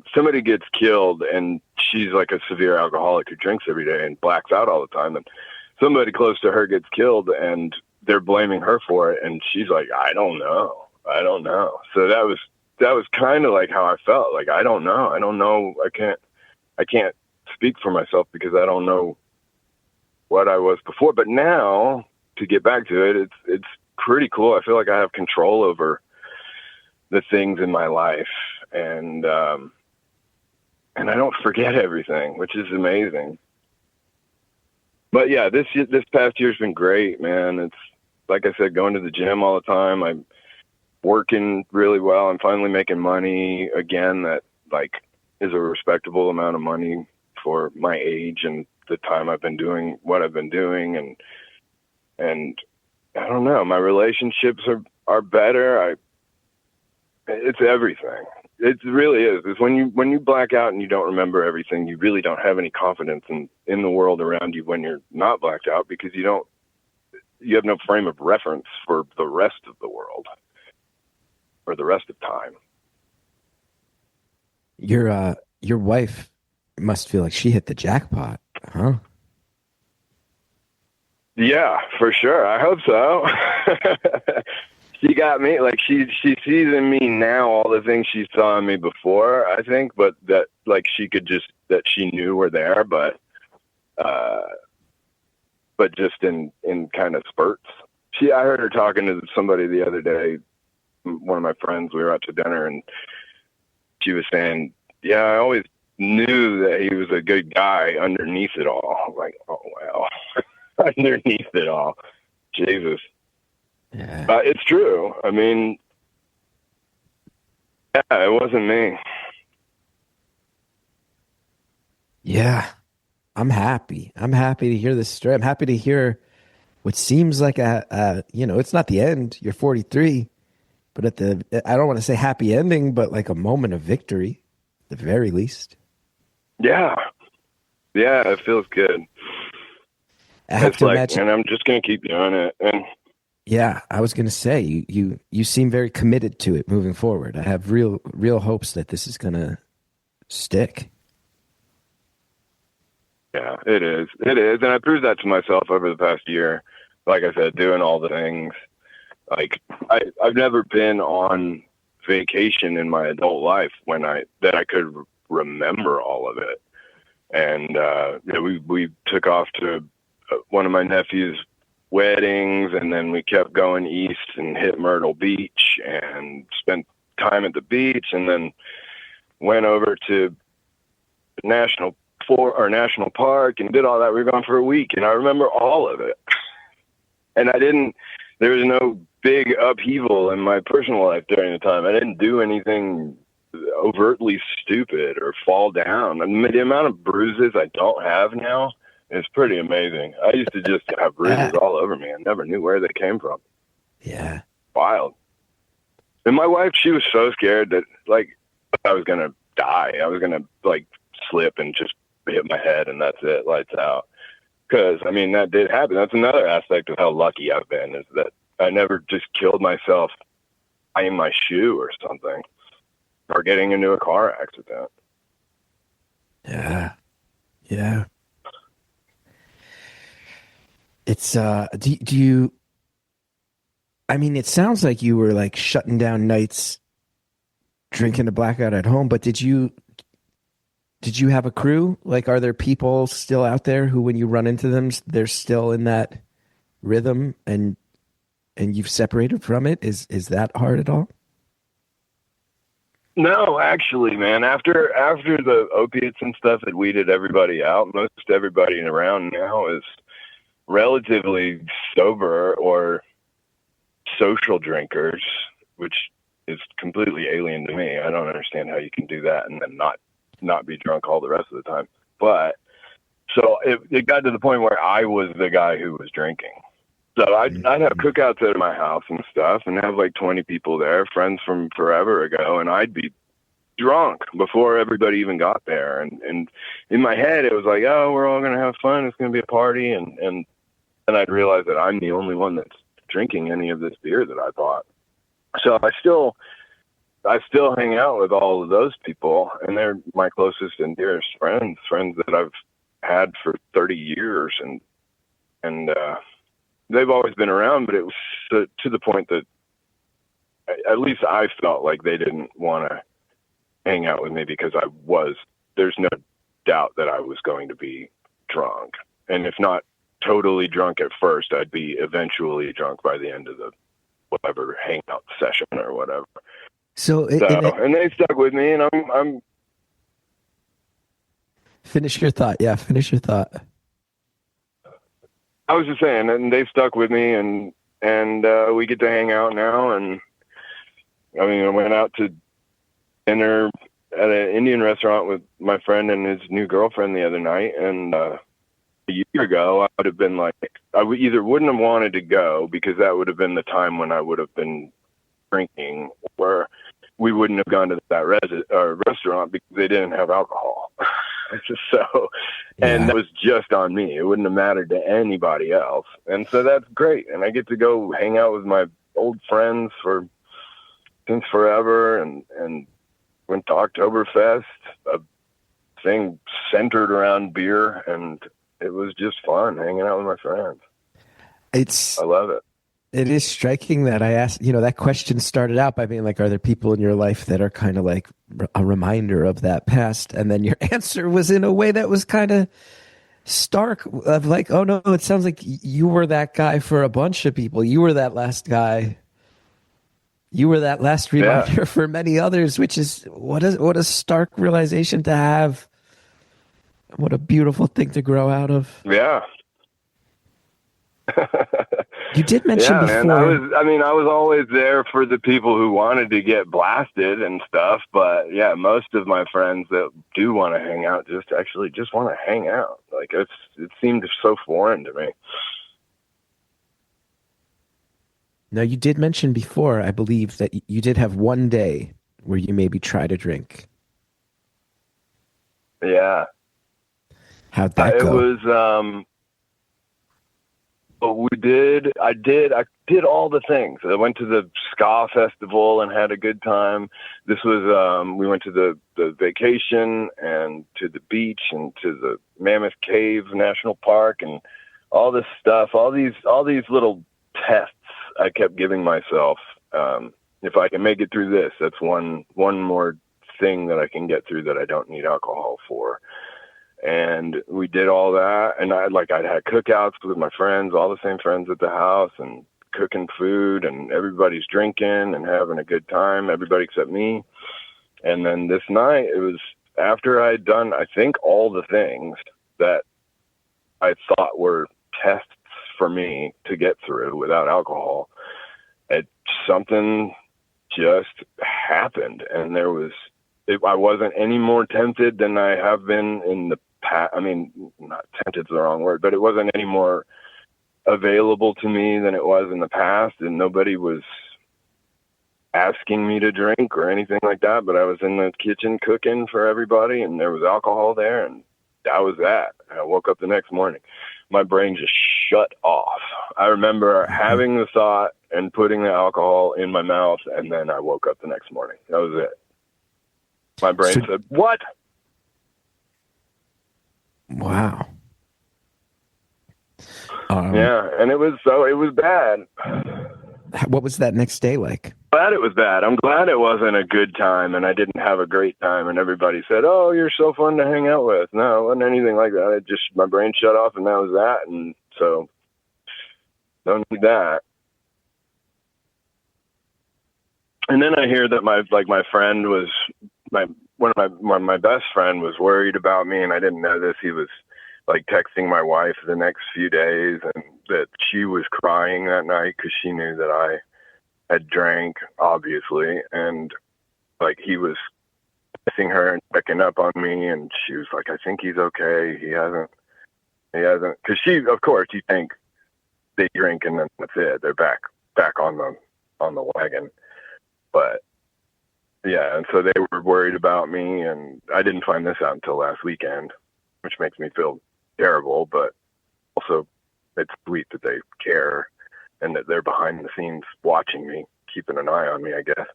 gets killed and she's like a severe alcoholic who drinks every day and blacks out all the time. And somebody close to her gets killed and they're blaming her for it. And she's like, I don't know. So that was kind of like how I felt. Like, I don't know. I can't speak for myself because I don't know what I was before. But now, to get back to it, it's pretty cool. I feel like I have control over the things in my life, and I don't forget everything, which is amazing. But yeah, this past year's been great, man. It's like I said, going to the gym all the time. I'm working really well. I'm finally making money again that like is a respectable amount of money for my age and the time I've been doing what I've been doing. And I don't know, my relationships are better. It's everything. It really is. It's when you black out and you don't remember everything, you really don't have any confidence in the world around you when you're not blacked out, because you have no frame of reference for the rest of the world or the rest of time. Your wife must feel like she hit the jackpot, huh? Yeah, for sure. I hope so. She got me, like, she sees in me now all the things she saw in me before, I think, but that, like, that she knew were there, but just in kind of spurts. I heard her talking to somebody the other day, one of my friends. We were out to dinner, and she was saying, yeah, I always knew that he was a good guy underneath it all. I'm like, oh, wow. Underneath it all. Jesus. Yeah. It's true. I mean, yeah, it wasn't me. Yeah. I'm happy. I'm happy to hear this story. I'm happy to hear what seems like it's not the end. You're 43, but I don't want to say happy ending, but like a moment of victory, at the very least. Yeah. Yeah, it feels good. I have to imagine, and I'm just going to keep doing it. And yeah, I was going to say, you seem very committed to it moving forward. I have real hopes that this is going to stick. Yeah, it is. It is. And I proved that to myself over the past year. Like I said, doing all the things. Like, I've never been on vacation in my adult life that I could remember all of it. And we took off to one of my nephew's weddings, and then we kept going east and hit Myrtle Beach and spent time at the beach, and then went over to National Park and did all that. We were gone for a week, and I remember all of it. And there was no big upheaval in my personal life during the time. I didn't do anything overtly stupid or fall down. I mean, the amount of bruises I don't have now is pretty amazing. I used to just have bruises all over me. I never knew where they came from. Yeah. Wild. And my wife, she was so scared that, like, I was going to die. I was going to, like, slip and just hit my head, and that's it, lights out. Because, I mean, that did happen. That's another aspect of how lucky I've been, is that I never just killed myself tying my shoe or something, or getting into a car accident. Yeah. Yeah. It's, do you, I mean, it sounds like you were like shutting down nights, drinking a blackout at home, but did you have a crew? Like, are there people still out there who, when you run into them, they're still in that rhythm and you've separated from it? Is that hard at all? No, actually, man, after the opiates and stuff that weeded everybody out, most everybody around now is relatively sober or social drinkers, which is completely alien to me. I don't understand how you can do that and then not be drunk all the rest of the time. But so it got to the point where I was the guy who was drinking. So I'd have cookouts at my house and stuff and have like 20 people there, friends from forever ago, and I'd be drunk before everybody even got there. And in my head, it was like, oh, we're all going to have fun. It's going to be a party. And I'd realize that I'm the only one that's drinking any of this beer that I bought. So I still hang out with all of those people, and they're my closest and dearest friends that I've had for 30 years. And they've always been around, but it was to the point that at least I felt like they didn't want to hang out with me because there's no doubt that I was going to be drunk. And if not totally drunk at first, I'd be eventually drunk by the end of the whatever hangout session or whatever. And they stuck with me, and I'm Finish your thought. Yeah, finish your thought. I was just saying, and they stuck with me, and we get to hang out now. And I mean, I went out to dinner at an Indian restaurant with my friend and his new girlfriend the other night. And a year ago, I would have been like, either wouldn't have wanted to go because that would have been the time when I would have been drinking, or we wouldn't have gone to that restaurant because they didn't have alcohol. And that was just on me. It wouldn't have mattered to anybody else. And so that's great. And I get to go hang out with my old friends since forever, and went to Oktoberfest, a thing centered around beer, and it was just fun hanging out with my friends. I love it. It is striking that I asked, that question started out by being like, are there people in your life that are kind of like a reminder of that past? And then your answer was in a way that was kind of stark of like, oh no, it sounds like you were that guy for a bunch of people. You were that last guy. You were that last reminder for many others, which is what a stark realization to have. What a beautiful thing to grow out of. Yeah. You did mention before. Man, I was always there for the people who wanted to get blasted and stuff, but yeah, most of my friends that do want to hang out just want to hang out. Like it seemed so foreign to me. Now, you did mention before, I believe, that you did have one day where you maybe tried to drink. Yeah. How'd that go? It was, I did all the things. I went to the ska festival and had a good time. This was, we went to the vacation and to the beach and to the Mammoth Cave National Park and all this stuff, all these little tests I kept giving myself. If I can make it through this, that's one more thing that I can get through that I don't need alcohol for. And we did all that. And I'd had cookouts with my friends, all the same friends at the house, and cooking food, and everybody's drinking and having a good time, everybody except me. And then this night, it was after I'd done, I think, all the things that I thought were tests for me to get through without alcohol. Something just happened, and I wasn't any more tempted than I have been in the past. I mean, not tempted is the wrong word, but it wasn't any more available to me than it was in the past, and nobody was asking me to drink or anything like that, but I was in the kitchen cooking for everybody, and there was alcohol there, and that was that. I woke up the next morning. My brain just shut off. I remember having the thought and putting the alcohol in my mouth, and then I woke up the next morning. That was it. My brain said, "What?" Wow. Yeah, and it was bad. What was that next day like? Glad it was bad. I'm glad it wasn't a good time and I didn't have a great time and everybody said, "Oh, you're so fun to hang out with." No, it wasn't anything like that. It just, my brain shut off and that was that. And so don't need that. And then I hear that my friend was one of my best friend was worried about me, and I didn't know this. He was texting my wife the next few days, and that she was crying that night because she knew that I had drank, obviously, and he was missing her and checking up on me, and she was like, "I think he's okay. He hasn't," because of course, you think they drink and then that's it. They're back on the wagon. But yeah, and so they were worried about me, and I didn't find this out until last weekend, which makes me feel terrible, but also it's sweet that they care and that they're behind the scenes watching me, keeping an eye on me, I guess.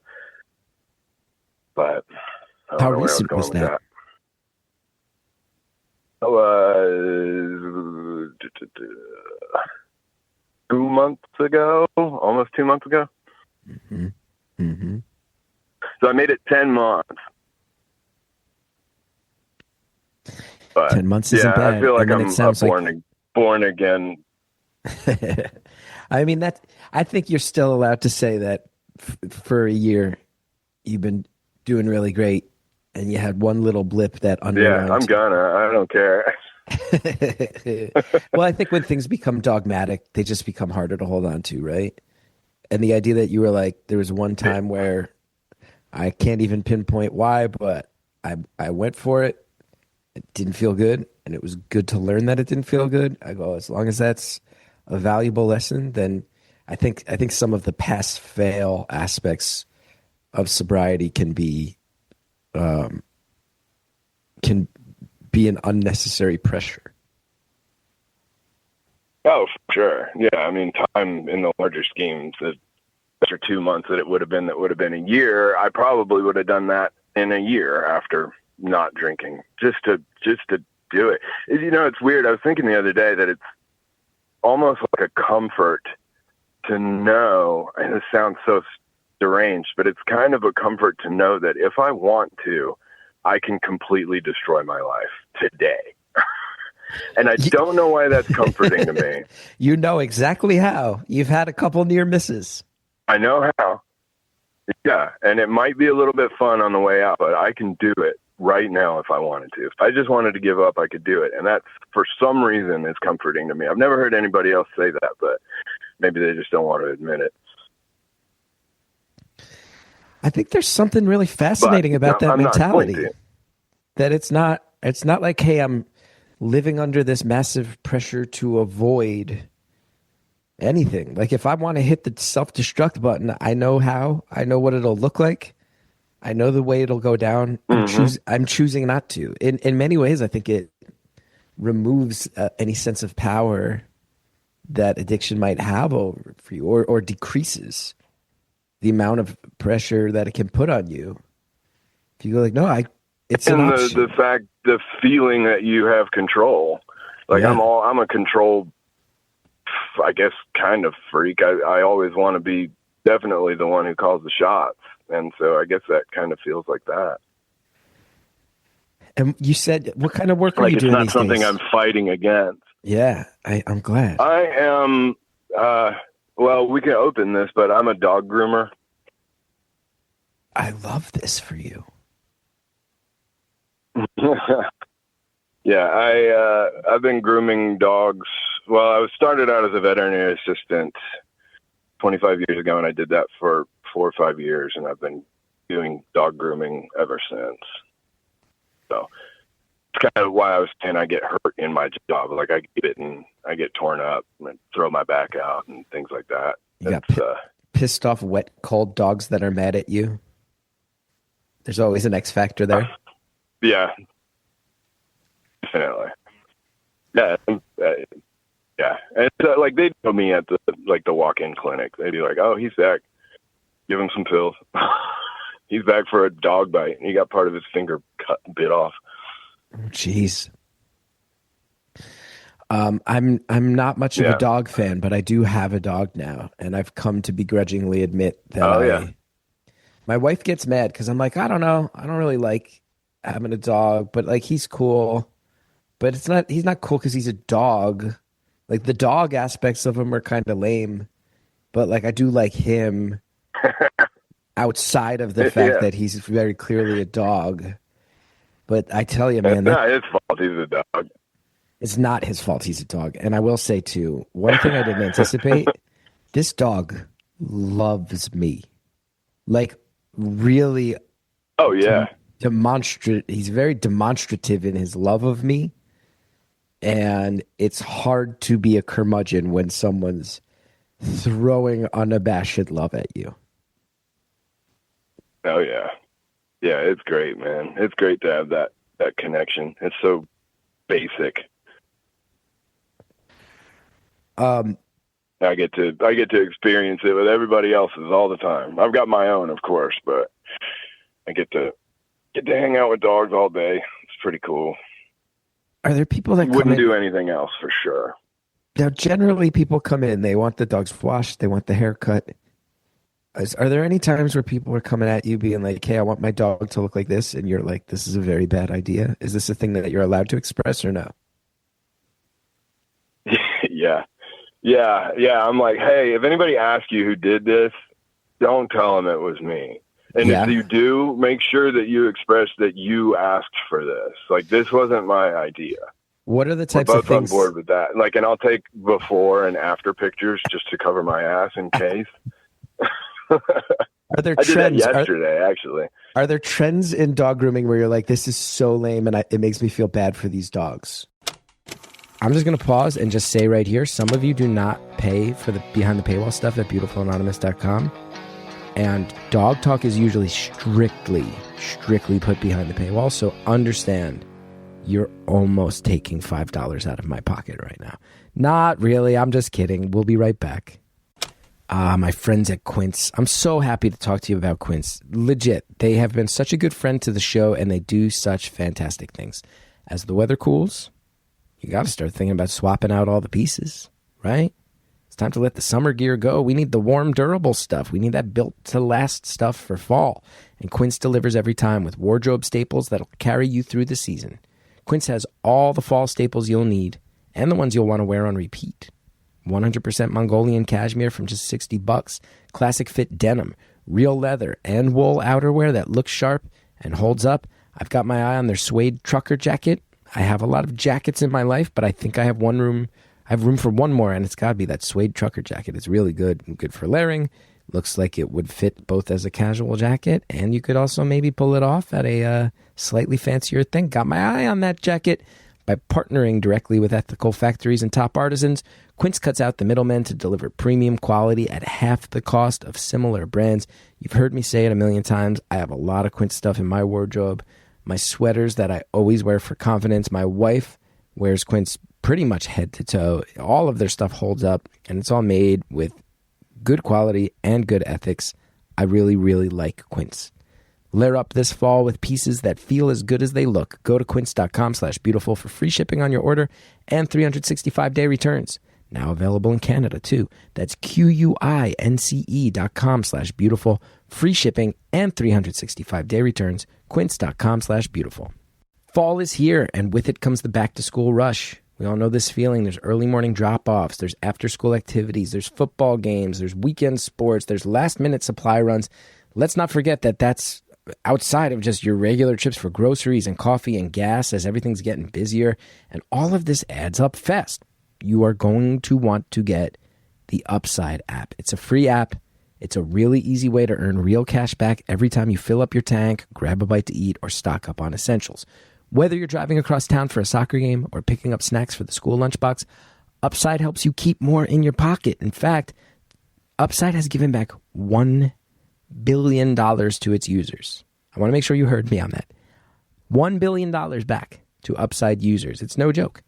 But how recent was that? That was 2 months ago, almost 2 months ago. Mm-hmm. Mm-hmm. So I made it 10 months. But 10 months isn't bad. I feel like I'm born again. I mean, I think you're still allowed to say that for a year you've been doing really great, and you had one little blip that underlined. Yeah, I don't care. Well, I think when things become dogmatic, they just become harder to hold on to, right? And the idea that you were like, there was one time where I can't even pinpoint why, but I went for it. It didn't feel good, and it was good to learn that it didn't feel good. I go, as long as that's a valuable lesson, then I think some of the pass fail aspects of sobriety can be an unnecessary pressure. Oh, for sure. Yeah, I mean, time in the larger scheme, after 2 months that would have been a year, I probably would have done that in a year after not drinking, just to do it. It's weird. I was thinking the other day that it's almost like a comfort to know, and this sounds so deranged, but it's kind of a comfort to know that if I want to, I can completely destroy my life today. And I don't know why that's comforting to me. You know exactly how. You've had a couple near misses. I know how. Yeah, and it might be a little bit fun on the way out, but I can do it right now if I wanted to. If I just wanted to give up, I could do it. And that, for some reason, is comforting to me. I've never heard anybody else say that, but maybe they just don't want to admit it. I think there's something really fascinating about that mentality. That it's not like, hey, I'm living under this massive pressure to avoid anything. Like, if I want to hit the self-destruct button, I know how. I know what it'll look like. I know the way it'll go down. I'm choosing not to. In many ways, I think it removes any sense of power that addiction might have over for you, or decreases the amount of pressure that it can put on you. If you go like, no, it's an option. The feeling that you have control. Like, yeah. I'm a control, I guess, kind of freak. I always want to be definitely the one who calls the shots. And so I guess that kind of feels like that. And you said, what kind of work are you doing these days? It's not something I'm fighting against. Yeah, I'm glad. I am, well, we can open this, but I'm a dog groomer. I love this for you. Yeah, I've been grooming dogs. Well, I started out as a veterinary assistant 25 years ago, and I did that for 4 or 5 years, and I've been doing dog grooming ever since. So it's kind of why I was saying I get hurt in my job. Like, I get bitten, I get torn up, and throw my back out and things like that. You got pissed off, wet, cold dogs that are mad at you? There's always an X factor there. Yeah, definitely. Yeah, yeah. And like, they know me at the walk-in clinic. They'd be like, "Oh, he's back. Give him some pills. He's back for a dog bite. He got part of his finger bit off." Jeez. I'm not much of a dog fan, but I do have a dog now, and I've come to begrudgingly admit that. My wife gets mad because I'm like, I don't know, I don't really like having a dog, but like, he's cool, but he's not cool because he's a dog. Like, the dog aspects of him are kind of lame, but like, I do like him outside of the fact that he's very clearly a dog. But I tell you, man, it's not his fault he's a dog. It's not his fault he's a dog. And I will say too, one thing I didn't anticipate, this dog loves me. Like, really. Oh yeah. He's very demonstrative in his love of me. And it's hard to be a curmudgeon when someone's throwing unabashed love at you. Oh yeah. Yeah, it's great, man. It's great to have that connection. It's so basic. I get to experience it with everybody else's all the time. I've got my own, of course, but I get to hang out with dogs all day. It's pretty cool. Are there people that wouldn't do anything else for sure? Now, generally, people come in, they want the dogs washed, they want the haircut. Are there any times where people are coming at you being like, "Hey, I want my dog to look like this," and you're like, "This is a very bad idea"? Is this a thing that you're allowed to express or no? Yeah. I'm like, hey, if anybody asks you who did this, don't tell them it was me. And if you do, make sure that you express that you asked for this. Like, this wasn't my idea. What are the types We're of both things? on board with that. Like, and I'll take before and after pictures just to cover my ass in case. Are there I trends? did that yesterday, actually. Are there trends in dog grooming where you're like, this is so lame and it makes me feel bad for these dogs? I'm just going to pause and just say right here, some of you do not pay for the behind the paywall stuff at beautifulanonymous.com. And dog talk is usually strictly put behind the paywall. So understand, you're almost taking $5 out of my pocket right now. Not really. I'm just kidding. We'll be right back. My friends at Quince. I'm so happy to talk to you about Quince. Legit. They have been such a good friend to the show, and they do such fantastic things. As the weather cools, you got to start thinking about swapping out all the pieces, right? It's time to let the summer gear go. We need the warm, durable stuff. We need that built-to-last stuff for fall. And Quince delivers every time with wardrobe staples that'll carry you through the season. Quince has all the fall staples you'll need and the ones you'll want to wear on repeat. 100% Mongolian cashmere from just $60. Classic fit denim, real leather, and wool outerwear that looks sharp and holds up. I've got my eye on their suede trucker jacket. I have a lot of jackets in my life, but I think I have room for one more, and it's got to be that suede trucker jacket. It's really good for layering. Looks like it would fit both as a casual jacket, and you could also maybe pull it off at a slightly fancier thing. Got my eye on that jacket. By partnering directly with ethical factories and top artisans, Quince cuts out the middlemen to deliver premium quality at half the cost of similar brands. You've heard me say it a million times. I have a lot of Quince stuff in my wardrobe. My sweaters that I always wear for confidence. My wife wears Quince pretty much head to toe. All of their stuff holds up, and it's all made with good quality and good ethics. I really, really like Quince. Layer up this fall with pieces that feel as good as they look. Go to quince.com/beautiful for free shipping on your order and 365-day returns. Now available in Canada, too. That's QUINCE.com/beautiful. Free shipping and 365-day returns. Quince.com/beautiful. Fall is here, and with it comes the back-to-school rush. We all know this feeling. There's early morning drop-offs. There's after-school activities. There's football games. There's weekend sports. There's last-minute supply runs. Let's not forget that that's outside of just your regular trips for groceries and coffee and gas as everything's getting busier. And all of this adds up fast. You are going to want to get the Upside app. It's a free app. It's a really easy way to earn real cash back every time you fill up your tank, grab a bite to eat, or stock up on essentials. Whether you're driving across town for a soccer game or picking up snacks for the school lunchbox, Upside helps you keep more in your pocket. In fact, Upside has given back $1 billion to its users. I want to make sure you heard me on that. $1 billion back to Upside users. It's no joke.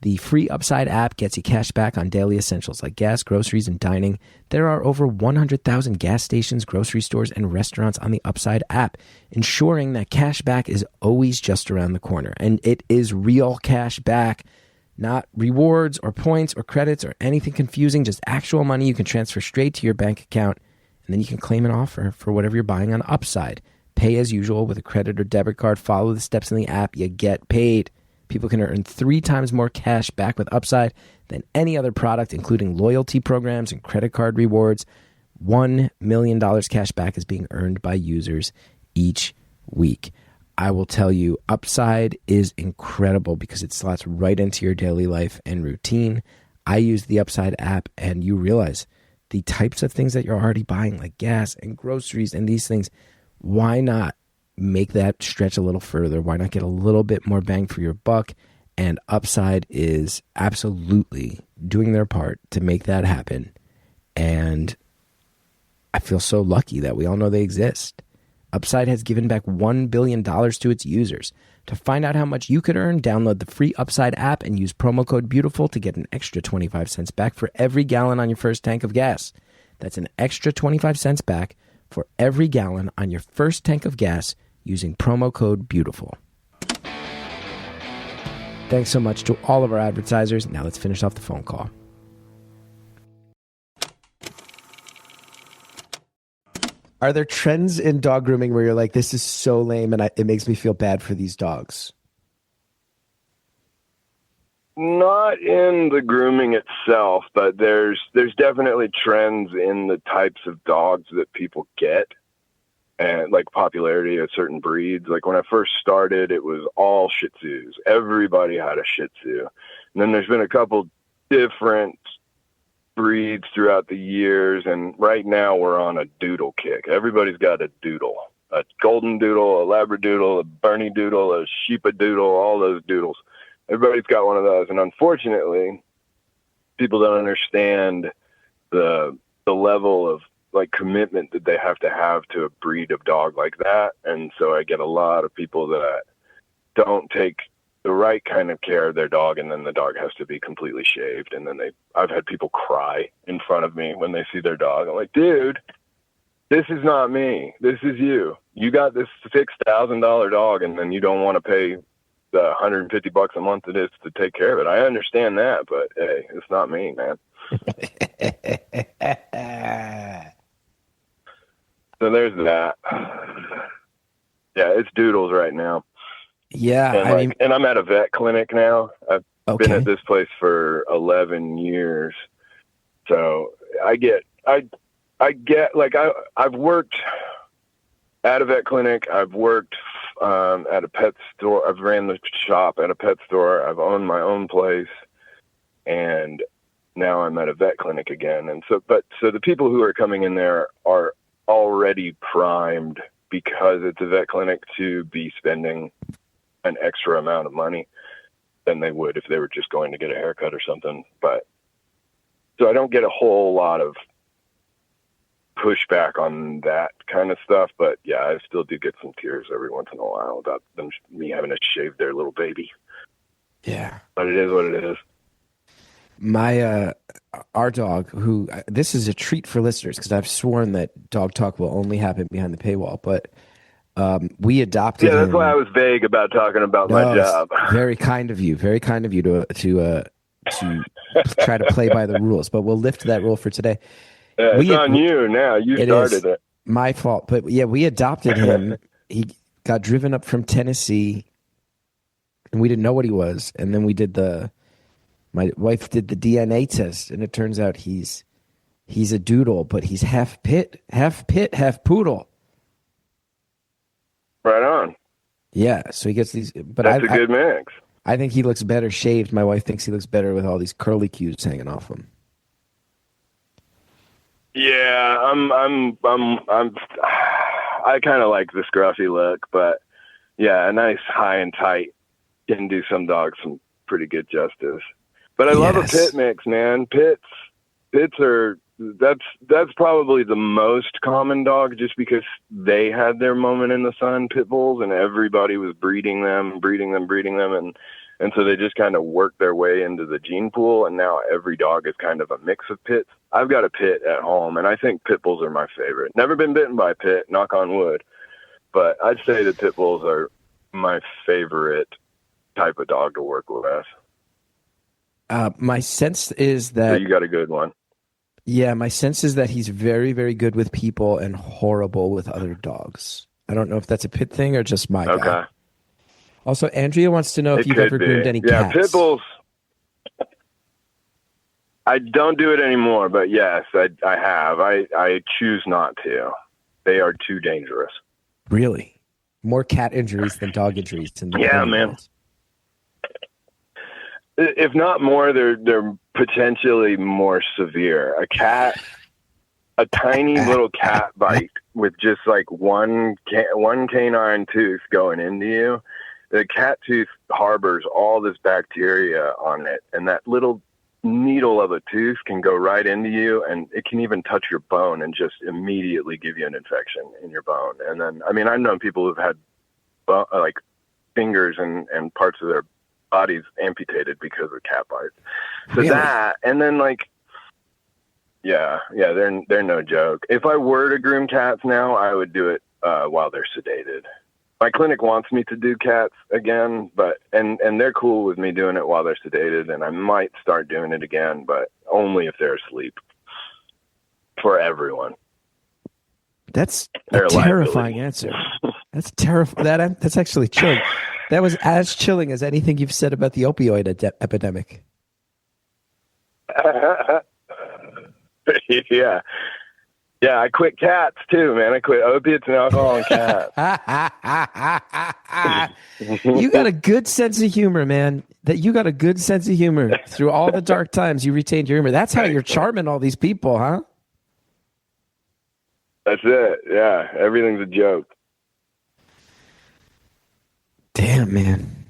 The free Upside app gets you cash back on daily essentials like gas, groceries, and dining. There are over 100,000 gas stations, grocery stores, and restaurants on the Upside app, ensuring that cash back is always just around the corner. And it is real cash back, not rewards or points or credits or anything confusing, just actual money you can transfer straight to your bank account, and then you can claim an offer for whatever you're buying on Upside. Pay as usual with a credit or debit card. Follow the steps in the app. You get paid. People can earn 3 times more cash back with Upside than any other product, including loyalty programs and credit card rewards. $1 million cash back is being earned by users each week. I will tell you, Upside is incredible because it slots right into your daily life and routine. I use the Upside app, and you realize the types of things that you're already buying, like gas and groceries and these things, why not make that stretch a little further? Why not get a little bit more bang for your buck? And Upside is absolutely doing their part to make that happen. And I feel so lucky that we all know they exist. Upside has given back $1 billion to its users. To find out how much you could earn, download the free Upside app and use promo code BEAUTIFUL to get an extra 25 cents back for every gallon on your first tank of gas. That's an extra 25 cents back for every gallon on your first tank of gas using promo code BEAUTIFUL. Thanks so much to all of our advertisers. Now let's finish off the phone call. Are there trends in dog grooming where you're like, this is so lame and it makes me feel bad for these dogs? Not in the grooming itself, but there's definitely trends in the types of dogs that people get, and like popularity of certain breeds. Like when I first started, it was all Shih Tzus. Everybody had a Shih Tzu. And then there's been a couple different breeds throughout the years, and right now we're on a doodle kick. Everybody's got a doodle. A golden doodle, a labradoodle, a Bernie doodle, a sheepadoodle, all those doodles. Everybody's got one of those, and unfortunately, people don't understand the level of like commitment that they have to a breed of dog like that. And so I get a lot of people that don't take the right kind of care of their dog, and then the dog has to be completely shaved. And then I've had people cry in front of me when they see their dog. I'm like, dude, this is not me. This is you. You got this $6,000 dog, and then you don't want to pay the $150 a month it is to take care of it. I understand that, but hey, it's not me, man. So there's that. Yeah, it's doodles right now. Yeah, and I'm at a vet clinic now. I've okay. been at this place for 11 years. So I've worked at a vet clinic. I've worked at a pet store. I've ran the shop at a pet store. I've owned my own place, and now I'm at a vet clinic again. And so the people who are coming in there are already primed because it's a vet clinic to be spending an extra amount of money than they would if they were just going to get a haircut or something. But so I don't get a whole lot of pushback on that kind of stuff. But yeah, I still do get some tears every once in a while about me having to shave their little baby. Yeah. But it is what it is. Our dog, who, this is a treat for listeners because I've sworn that dog talk will only happen behind the paywall, but we adopted him. Yeah, that's why I was vague about talking about my job. Very kind of you to try to play by the rules, but we'll lift that rule for today. Yeah, it's on you now. You started it. My fault, but yeah, we adopted him. He got driven up from Tennessee, and we didn't know what he was, and then my wife did the DNA test, and it turns out he's a doodle, but he's half pit, half poodle. Right on. Yeah, so he gets these. But that's a good mix. I think he looks better shaved. My wife thinks he looks better with all these curly cues hanging off him. Yeah, I kind of like the scruffy look, but yeah, a nice high and tight can do some dogs some pretty good justice. But I love a pit mix, man. Pits are, that's probably the most common dog just because they had their moment in the sun, pit bulls, and everybody was breeding them. And so they just kind of worked their way into the gene pool. And now every dog is kind of a mix of pits. I've got a pit at home, and I think pit bulls are my favorite. Never been bitten by a pit, knock on wood. But I'd say that pit bulls are my favorite type of dog to work with. My sense is that... So you got a good one. Yeah, my sense is that he's very, very good with people and horrible with other dogs. I don't know if that's a pit thing or just my guy. Also, Andrea wants to know if you've ever groomed any cats. Yeah, pit bulls. I don't do it anymore, but yes, I have. I choose not to. They are too dangerous. Really? More cat injuries than dog injuries. Yeah, man. If not more, they're potentially more severe. A tiny little cat bite with just like one canine tooth going into you. The cat tooth harbors all this bacteria on it, and that little needle of a tooth can go right into you, and it can even touch your bone and just immediately give you an infection in your bone. And then, I mean, I've known people who've had like fingers and parts of their bodies amputated because of cat bites. So really? That, and then like, yeah, they're no joke. If I were to groom cats now, I would do it while they're sedated. My clinic wants me to do cats again, but and they're cool with me doing it while they're sedated, and I might start doing it again, but only if they're asleep. For everyone. That's a terrifying answer. That's terrifying. That's actually chilling. That was as chilling as anything you've said about the opioid epidemic. Yeah. Yeah, I quit cats too, man. I quit opiates and alcohol and cats. You got a good sense of humor, man. You got a good sense of humor. Through all the dark times, you retained your humor. That's how you're charming all these people, huh? That's it. Yeah, everything's a joke. Damn, man.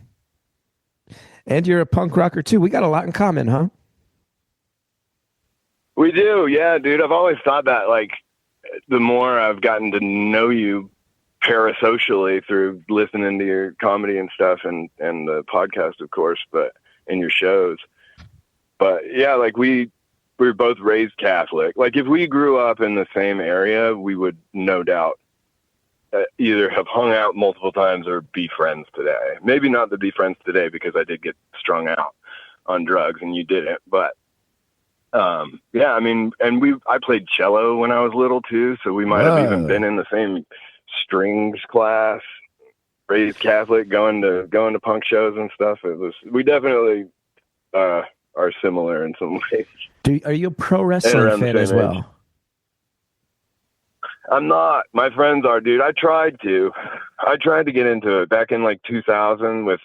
And you're a punk rocker too. We got a lot in common, huh? We do, yeah, dude. I've always thought that, like, the more I've gotten to know you parasocially through listening to your comedy and stuff and the podcast, of course, but in your shows. But, yeah, like, we were both raised Catholic. Like, if we grew up in the same area, we would no doubt either have hung out multiple times or be friends today. Maybe not to be friends today because I did get strung out on drugs and you didn't, but Yeah, I mean, and I played cello when I was little too, so we might have even been in the same strings class. Raised Catholic, going to punk shows and stuff. We definitely are similar in some ways. Are you a pro wrestling fan as well? Age. I'm not. My friends are, dude. I tried to get into it back in like 2000 with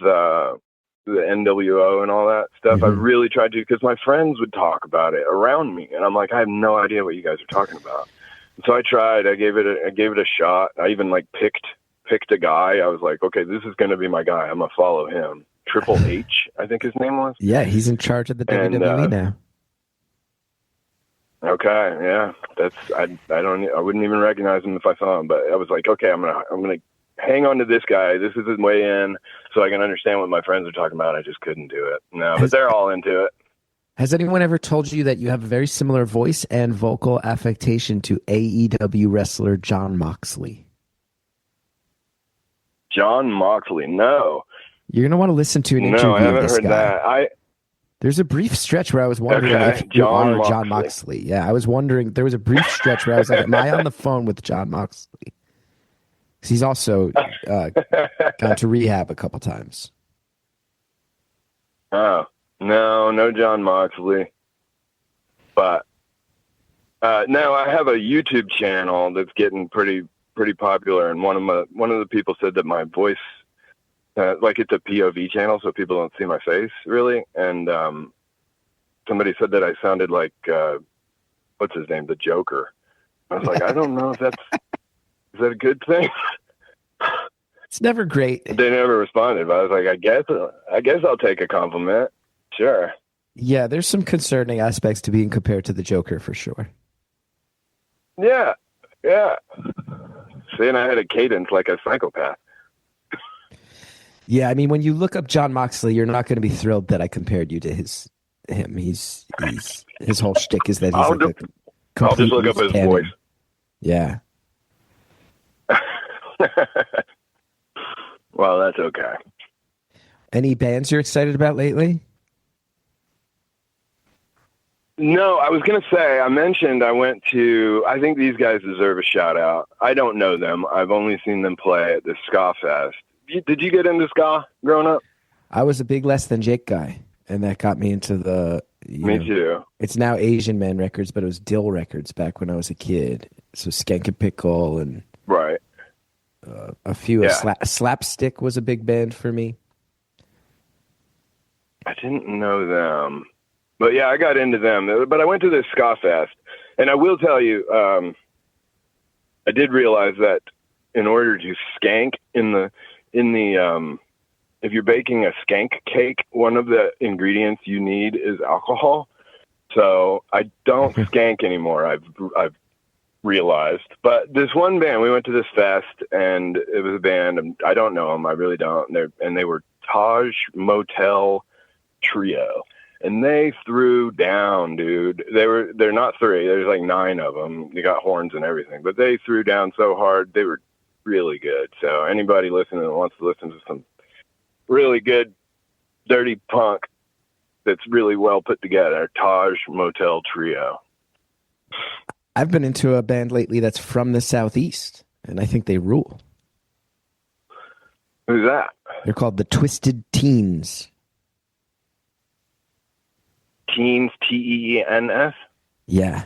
the NWO and all that stuff. Mm-hmm. I really tried to, because my friends would talk about it around me, and I'm like, I have no idea what you guys are talking about. And so I tried. I gave it a shot. I even like picked a guy. I was like, okay, this is going to be my guy. I'm gonna follow him. Triple H, I think his name was. Yeah, he's in charge of the WWE now. Okay, yeah, I wouldn't even recognize him if I saw him, but I was like, okay, I'm gonna hang on to this guy. This is his way in, so I can understand what my friends are talking about. I just couldn't do it. No, but they're all into it. Has anyone ever told you that you have a very similar voice and vocal affectation to AEW wrestler Jon Moxley? Jon Moxley, no. You're going to want to listen to an interview I haven't of this heard guy. that. There's a brief stretch where I was wondering if you are Jon Moxley. Yeah, I was wondering. There was a brief stretch where I was like, am I on the phone with Jon Moxley? Because he's also gone to rehab a couple times. Oh, no Jon Moxley. But no, I have a YouTube channel that's getting pretty popular, and one of the people said that my voice, like it's a POV channel, so people don't see my face really, and somebody said that I sounded like what's his name, the Joker. I was like, I don't know if is that a good thing? It's never great. They never responded, but I was like, I guess I'll take a compliment. Sure. Yeah, there's some concerning aspects to being compared to the Joker for sure. Yeah. Saying I had a cadence like a psychopath. Yeah, I mean, when you look up Jon Moxley, you're not going to be thrilled that I compared you to him. He's his whole shtick is that he's I'll just look up his voice. Yeah. Well, that's okay. Any bands you're excited about lately? No, I was going to say, I think these guys deserve a shout out. I don't know them. I've only seen them play at the Ska Fest. Did you get into ska growing up? I was a big Less Than Jake guy, and that got me into Me too. It's now Asian Man Records, but it was Dill Records back when I was a kid. So Skank and Pickle and right. A few. Slapstick was a big band for me. I didn't know them. But yeah, I got into them. But I went to this Ska Fest, and I will tell you, I did realize that in order to skank in the if you're baking a skank cake, one of the ingredients you need is alcohol. So I don't skank anymore. I've realized. But this one band, we went to this fest, and it was a band, and I don't know them. I really don't. They were Taj Motel Trio. And they threw down, dude. They're not three. There's like 9 of them. They got horns and everything. But they threw down so hard. They were really good. So anybody listening that wants to listen to some really good, dirty punk that's really well put together, Taj Motel Trio. I've been into a band lately that's from the Southeast, and I think they rule. Who's that? They're called the Twisted Teens. Teens, Teens? Yeah.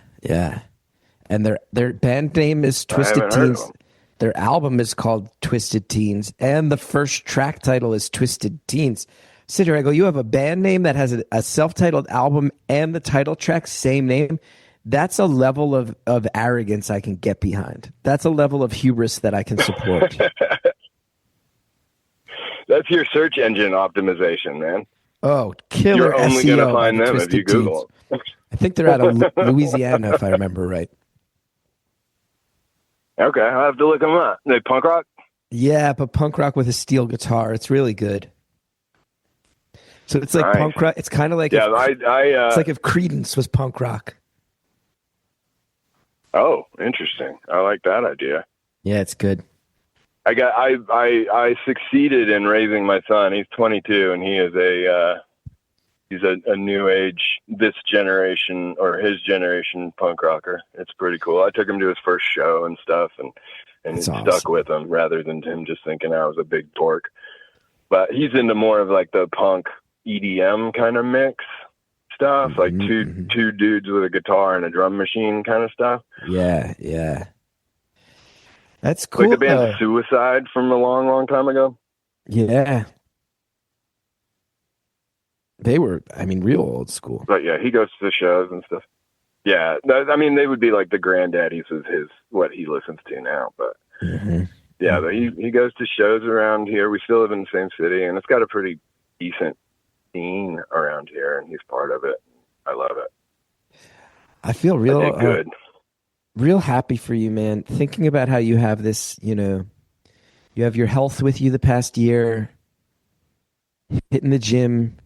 And their band name is Twisted Teens. Their album is called Twisted Teens, and the first track title is Twisted Teens. Sid here, I go, you have a band name that has a self-titled album and the title track, same name. That's a level of arrogance I can get behind. That's a level of hubris that I can support. That's your search engine optimization, man. Oh, killer You're only SEO going to find them if you Google. I think they're out of Louisiana, if I remember right. Okay, I'll have to look them up. They punk rock? Yeah, but punk rock with a steel guitar. It's really good. So it's like nice. Punk rock. It's kind of like it's like if Creedence was punk rock. Oh, interesting. I like that idea. Yeah, it's good. I succeeded in raising my son. He's 22, and he is He's a new age, this generation or his generation punk rocker. It's pretty cool. I took him to his first show and stuff, and That's he awesome. stuck with him rather than him just thinking I was a big dork. But he's into more of like the punk EDM kind of mix stuff, like two dudes with a guitar and a drum machine kind of stuff. Yeah, yeah. That's cool. Like the band Suicide from a long, long time ago. Yeah. They were, I mean, real old school. But yeah, he goes to the shows and stuff. Yeah, I mean, they would be like the granddaddies of what he listens to now. But yeah, but he goes to shows around here. We still live in the same city, and it's got a pretty decent scene around here, and he's part of it. I love it. I feel real good. Real happy for you, man. Thinking about how you have this, you have your health with you the past year, hitting the gym.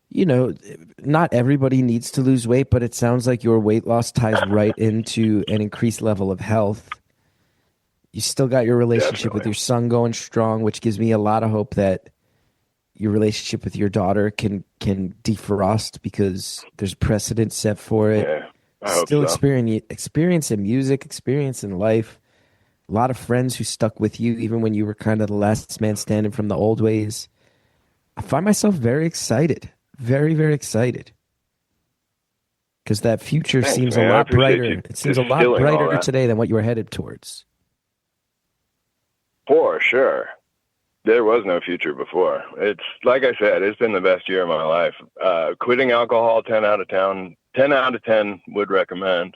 Not everybody needs to lose weight, but it sounds like your weight loss ties right into an increased level of health. You still got your relationship with your son going strong, which gives me a lot of hope that your relationship with your daughter can defrost because there's precedent set for it. Yeah, I hope Still so. experience in music, experience in life. A lot of friends who stuck with you even when you were kind of the last man standing from the old ways. I find myself very excited. Very, very excited. Because that future seems man. a I lot appreciate brighter. you It seems a lot distilling all brighter that. today than what you were headed towards. For sure. There was no future before. It's like I said, it's been the best year of my life. Quitting alcohol, 10 out of 10 would recommend.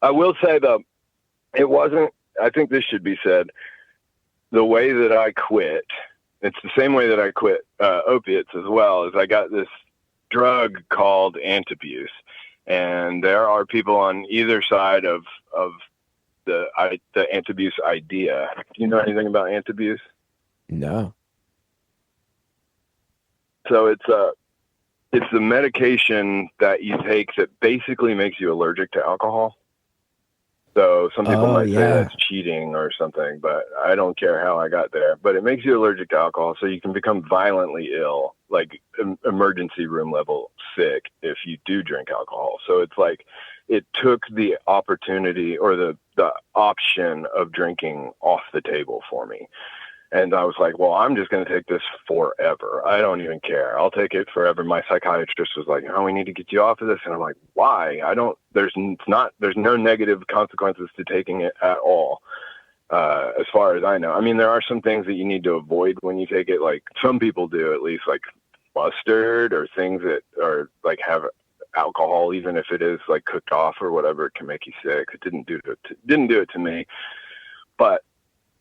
I will say though, it wasn't, I think this should be said, the way that I quit, it's the same way that I quit opiates as well, is I got this drug called antabuse. And there are people on either side of the antabuse idea. Do you know anything about antabuse? No. So it's the medication that you take that basically makes you allergic to alcohol. So some people might say that's cheating or something, but I don't care how I got there. But it makes you allergic to alcohol, so you can become violently ill, like emergency room level sick, if you do drink alcohol. So it's like it took the opportunity or the option of drinking off the table for me. And I was like, well, I'm just going to take this forever. I don't even care. I'll take it forever. My psychiatrist was like, oh, we need to get you off of this. And I'm like, why? There's no negative consequences to taking it at all. As far as I know. I mean, there are some things that you need to avoid when you take it. Like some people do, at least, like mustard or things that are like have alcohol, even if it is like cooked off or whatever, it can make you sick. It didn't do it to me, but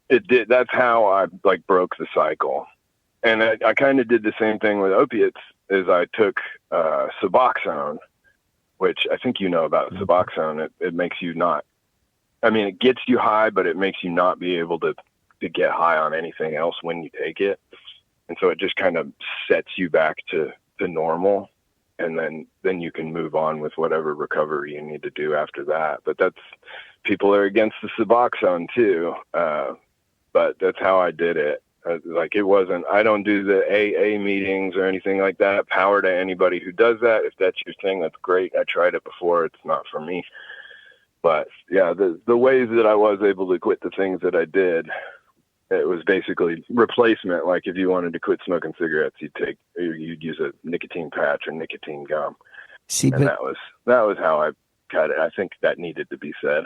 it did. That's how I like broke the cycle. And I kind of did the same thing with opiates. Is I took Suboxone, which I think you know about Suboxone. It makes you not. I mean, it gets you high, but it makes you not be able to get high on anything else when you take it. And so it just kind of sets you back to normal. And then you can move on with whatever recovery you need to do after that. But people are against the Suboxone too. But that's how I did it. Like it wasn't, I don't do the AA meetings or anything like that. Power to anybody who does that. If that's your thing, that's great. I tried it before. It's not for me. But yeah, the ways that I was able to quit the things that I did, it was basically replacement. Like if you wanted to quit smoking cigarettes, you'd use a nicotine patch or nicotine gum. See, and that was how I got it. I think that needed to be said.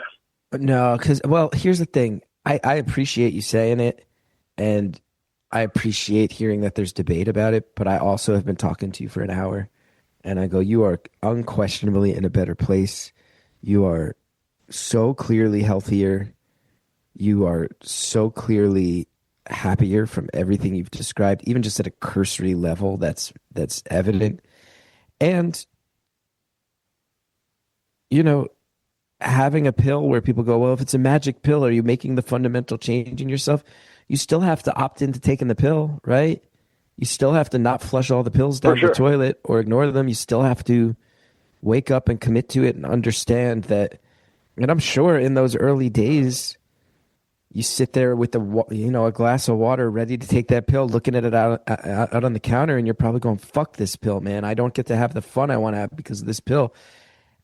No, because, well, here's the thing. I appreciate you saying it, and I appreciate hearing that there's debate about it, but I also have been talking to you for an hour, and I go, you are unquestionably in a better place. You are so clearly healthier. You are so clearly happier from everything you've described, even just at a cursory level that's evident. And, having a pill where people go, well, if it's a magic pill, are you making the fundamental change in yourself? You still have to opt into taking the pill, right? You still have to not flush all the pills down the toilet or ignore them. You still have to wake up and commit to it and understand that. And I'm sure in those early days, You sit there with a glass of water ready to take that pill, looking at it out on the counter, and you're probably going, fuck this pill, man. I don't get to have the fun I want to have because of this pill.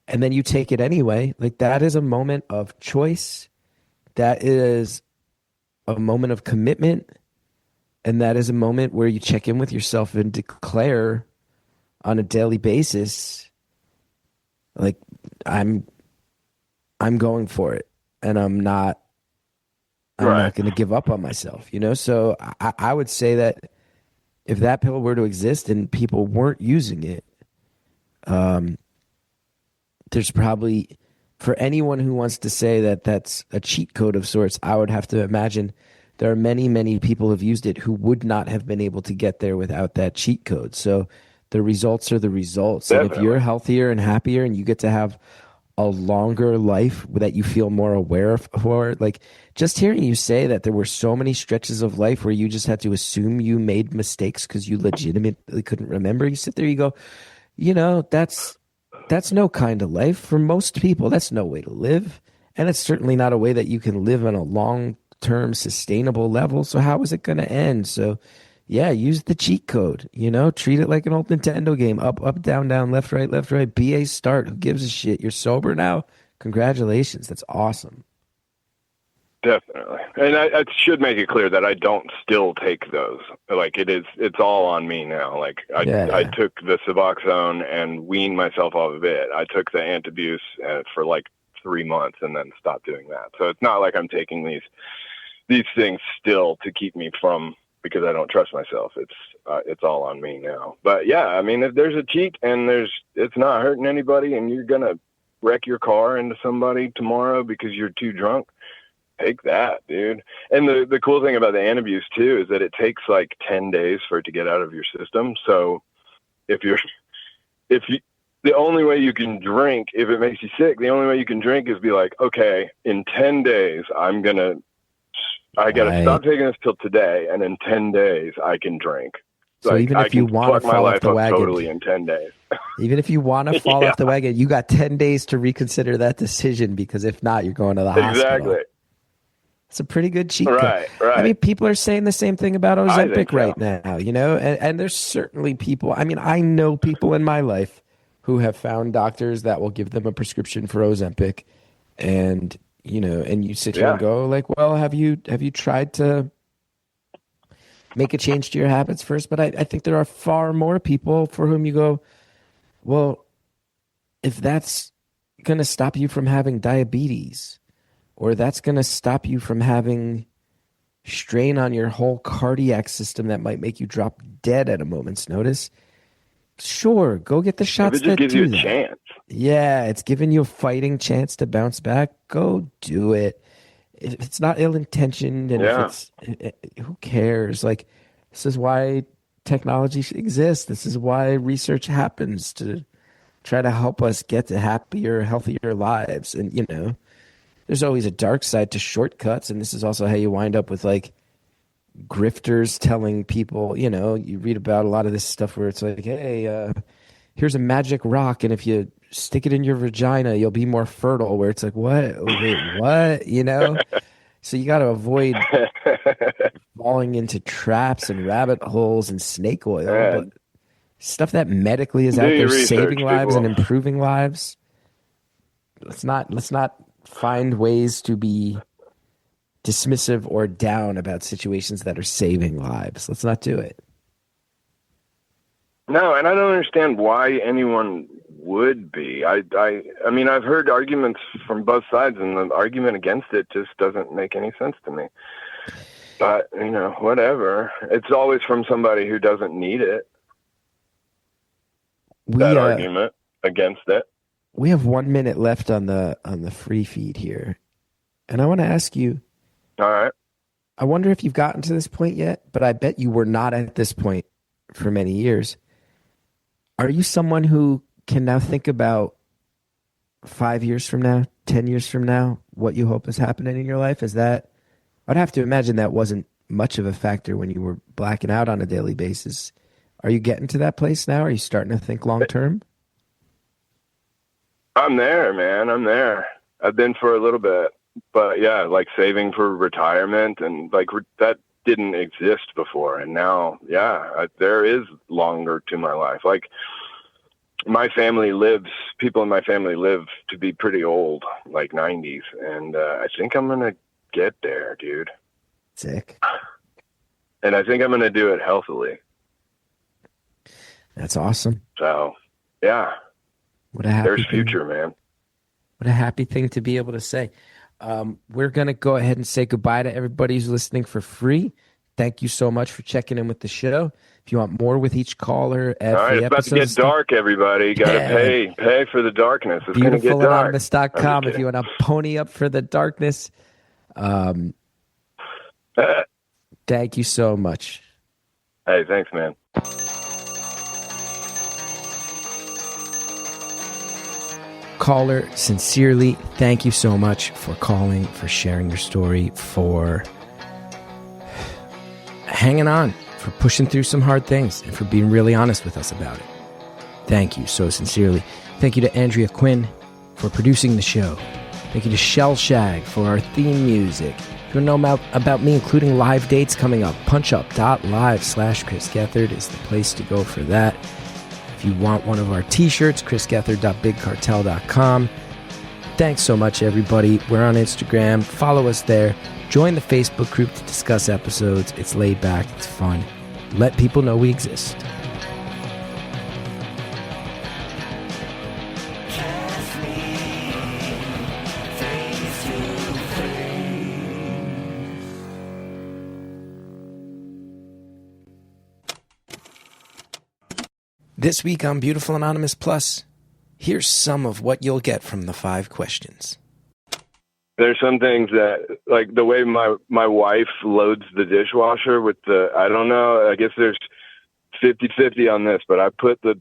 And then you take it anyway. Like, that is a moment of choice. That is a moment of commitment. And that is a moment where you check in with yourself and declare on a daily basis, like, I'm going for it, and I'm not going to give up on myself, So I would say that if that pill were to exist and people weren't using it, there's probably, for anyone who wants to say that that's a cheat code of sorts, I would have to imagine there are many, many people who have used it who would not have been able to get there without that cheat code. So the results are the results. Definitely. And if you're healthier and happier and you get to have a longer life that you feel more aware of, for, like, just hearing you say that there were so many stretches of life where you just had to assume you made mistakes because you legitimately couldn't remember. You sit there, you go, that's no kind of life. For most people, that's no way to live. And it's certainly not a way that you can live on a long-term sustainable level. So how is it going to end? So yeah, use the cheat code, treat it like an old Nintendo game. Up, up, down, down, left, right, BA start. Who gives a shit? You're sober now. Congratulations. That's awesome. Definitely. And I should make it clear that I don't still take those. Like, it's all on me now. Like, I took the Suboxone and weaned myself off of it. I took the Antabuse for like 3 months and then stopped doing that. So it's not like I'm taking these things still to keep me from, because I don't trust myself. It's all on me now. But yeah, I mean, if there's a cheat and it's not hurting anybody and you're going to wreck your car into somebody tomorrow because you're too drunk, take that, dude. And the cool thing about the Antabuse too is that it takes like 10 days for it to get out of your system. So if you the only way you can drink, if it makes you sick, the only way you can drink is be like, okay, in 10 days, I got to stop taking this till today, and in 10 days I can drink. So like, even if you want to fall off the wagon, totally in 10 days. Even if you want to fall off the wagon, you got 10 days to reconsider that decision, because if not, you're going to the hospital. Exactly. It's a pretty good cheat code. Right. I mean, people are saying the same thing about Ozempic right now, and there's certainly people. I mean, I know people in my life who have found doctors that will give them a prescription for Ozempic, and and you sit here and go like, well, have you tried to make a change to your habits first? But I think there are far more people for whom you go, well, if that's going to stop you from having diabetes, or that's going to stop you from having strain on your whole cardiac system that might make you drop dead at a moment's notice, sure, go get the shots. It just gives you a chance. Yeah, it's giving you a fighting chance to bounce back. Go do it. If it's not ill-intentioned, and if it's, who cares? Like, this is why technology exists. This is why research happens, to try to help us get to happier, healthier lives. And, there's always a dark side to shortcuts, and this is also how you wind up with, like, grifters telling people, you read about a lot of this stuff where it's like, hey, here's a magic rock, and if you stick it in your vagina, you'll be more fertile, where it's like, what? Wait, what? So you got to avoid falling into traps and rabbit holes and snake oil. But stuff that medically is out there saving lives and improving lives. Let's not find ways to be dismissive or down about situations that are saving lives. Let's not do it. No, and I don't understand why anyone would be. I mean, I've heard arguments from both sides, and the argument against it just doesn't make any sense to me. But, whatever. It's always from somebody who doesn't need it. That argument against it. We have 1 minute left on the free feed here. And I want to ask you, all right, I wonder if you've gotten to this point yet, but I bet you were not at this point for many years. Are you someone who can now think about 5 years from now, 10 years from now, what you hope is happening in your life? Is that, I'd have to imagine that wasn't much of a factor when you were blacking out on a daily basis. Are you getting to that place now? Are you starting to think long term? I'm there, man. I'm there. I've been for a little bit. but yeah, like saving for retirement and like that didn't exist before. And now, yeah, there is longer to my life. Like people in my family live to be pretty old, like 90s. And I think I'm going to get there, dude. Sick. And I think I'm going to do it healthily. That's awesome. So, yeah. There's future, man. What a happy thing to be able to say. We're going to go ahead and say goodbye to everybody who's listening for free. Thank you so much for checking in with the show. If you want more with each caller, all right, it's about to get dark, everybody. You got to pay for the darkness. It's going to get dark. BeautifulAnonymous.com if you want to pony up for the darkness. Thank you so much. Hey, thanks, man. Caller, sincerely, thank you so much for calling, for sharing your story, for hanging on, for pushing through some hard things, and for being really honest with us about it. Thank you so sincerely. Thank you to Andrea Quinn for producing the show. Thank you to Shell Shag for our theme music. If you want to know about me, including live dates coming up, punchup.live/Chris Gethard is the place to go for that. If you want one of our t-shirts, chrisgethard.bigcartel.com. Thanks so much, everybody. We're on Instagram. Follow us there. Join the Facebook group to discuss episodes. It's laid back. It's fun. Let people know we exist. This week on Beautiful Anonymous Plus, here's some of what you'll get from the 5 questions. There's some things that, like the way my wife loads the dishwasher with I don't know, I guess there's 50-50 on this, but I put the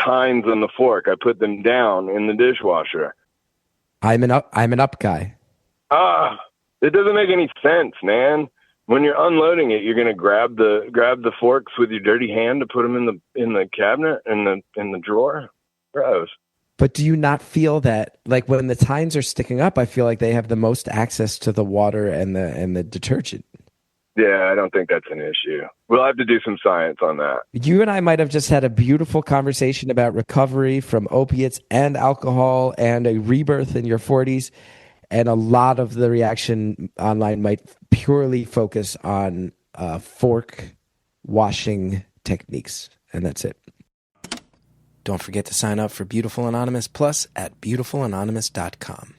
tines on the fork, I put them down in the dishwasher. I'm an up guy. It doesn't make any sense, man. When you're unloading it, you're going to grab the forks with your dirty hand to put them in the cabinet in the drawer. Gross. But do you not feel that, like, when the tines are sticking up, I feel like they have the most access to the water and the detergent? Yeah, I don't think that's an issue. We'll have to do some science on that. You and I might have just had a beautiful conversation about recovery from opiates and alcohol and a rebirth in your 40s. And a lot of the reaction online might purely focus on fork washing techniques. And that's it. Don't forget to sign up for Beautiful Anonymous Plus at beautifulanonymous.com.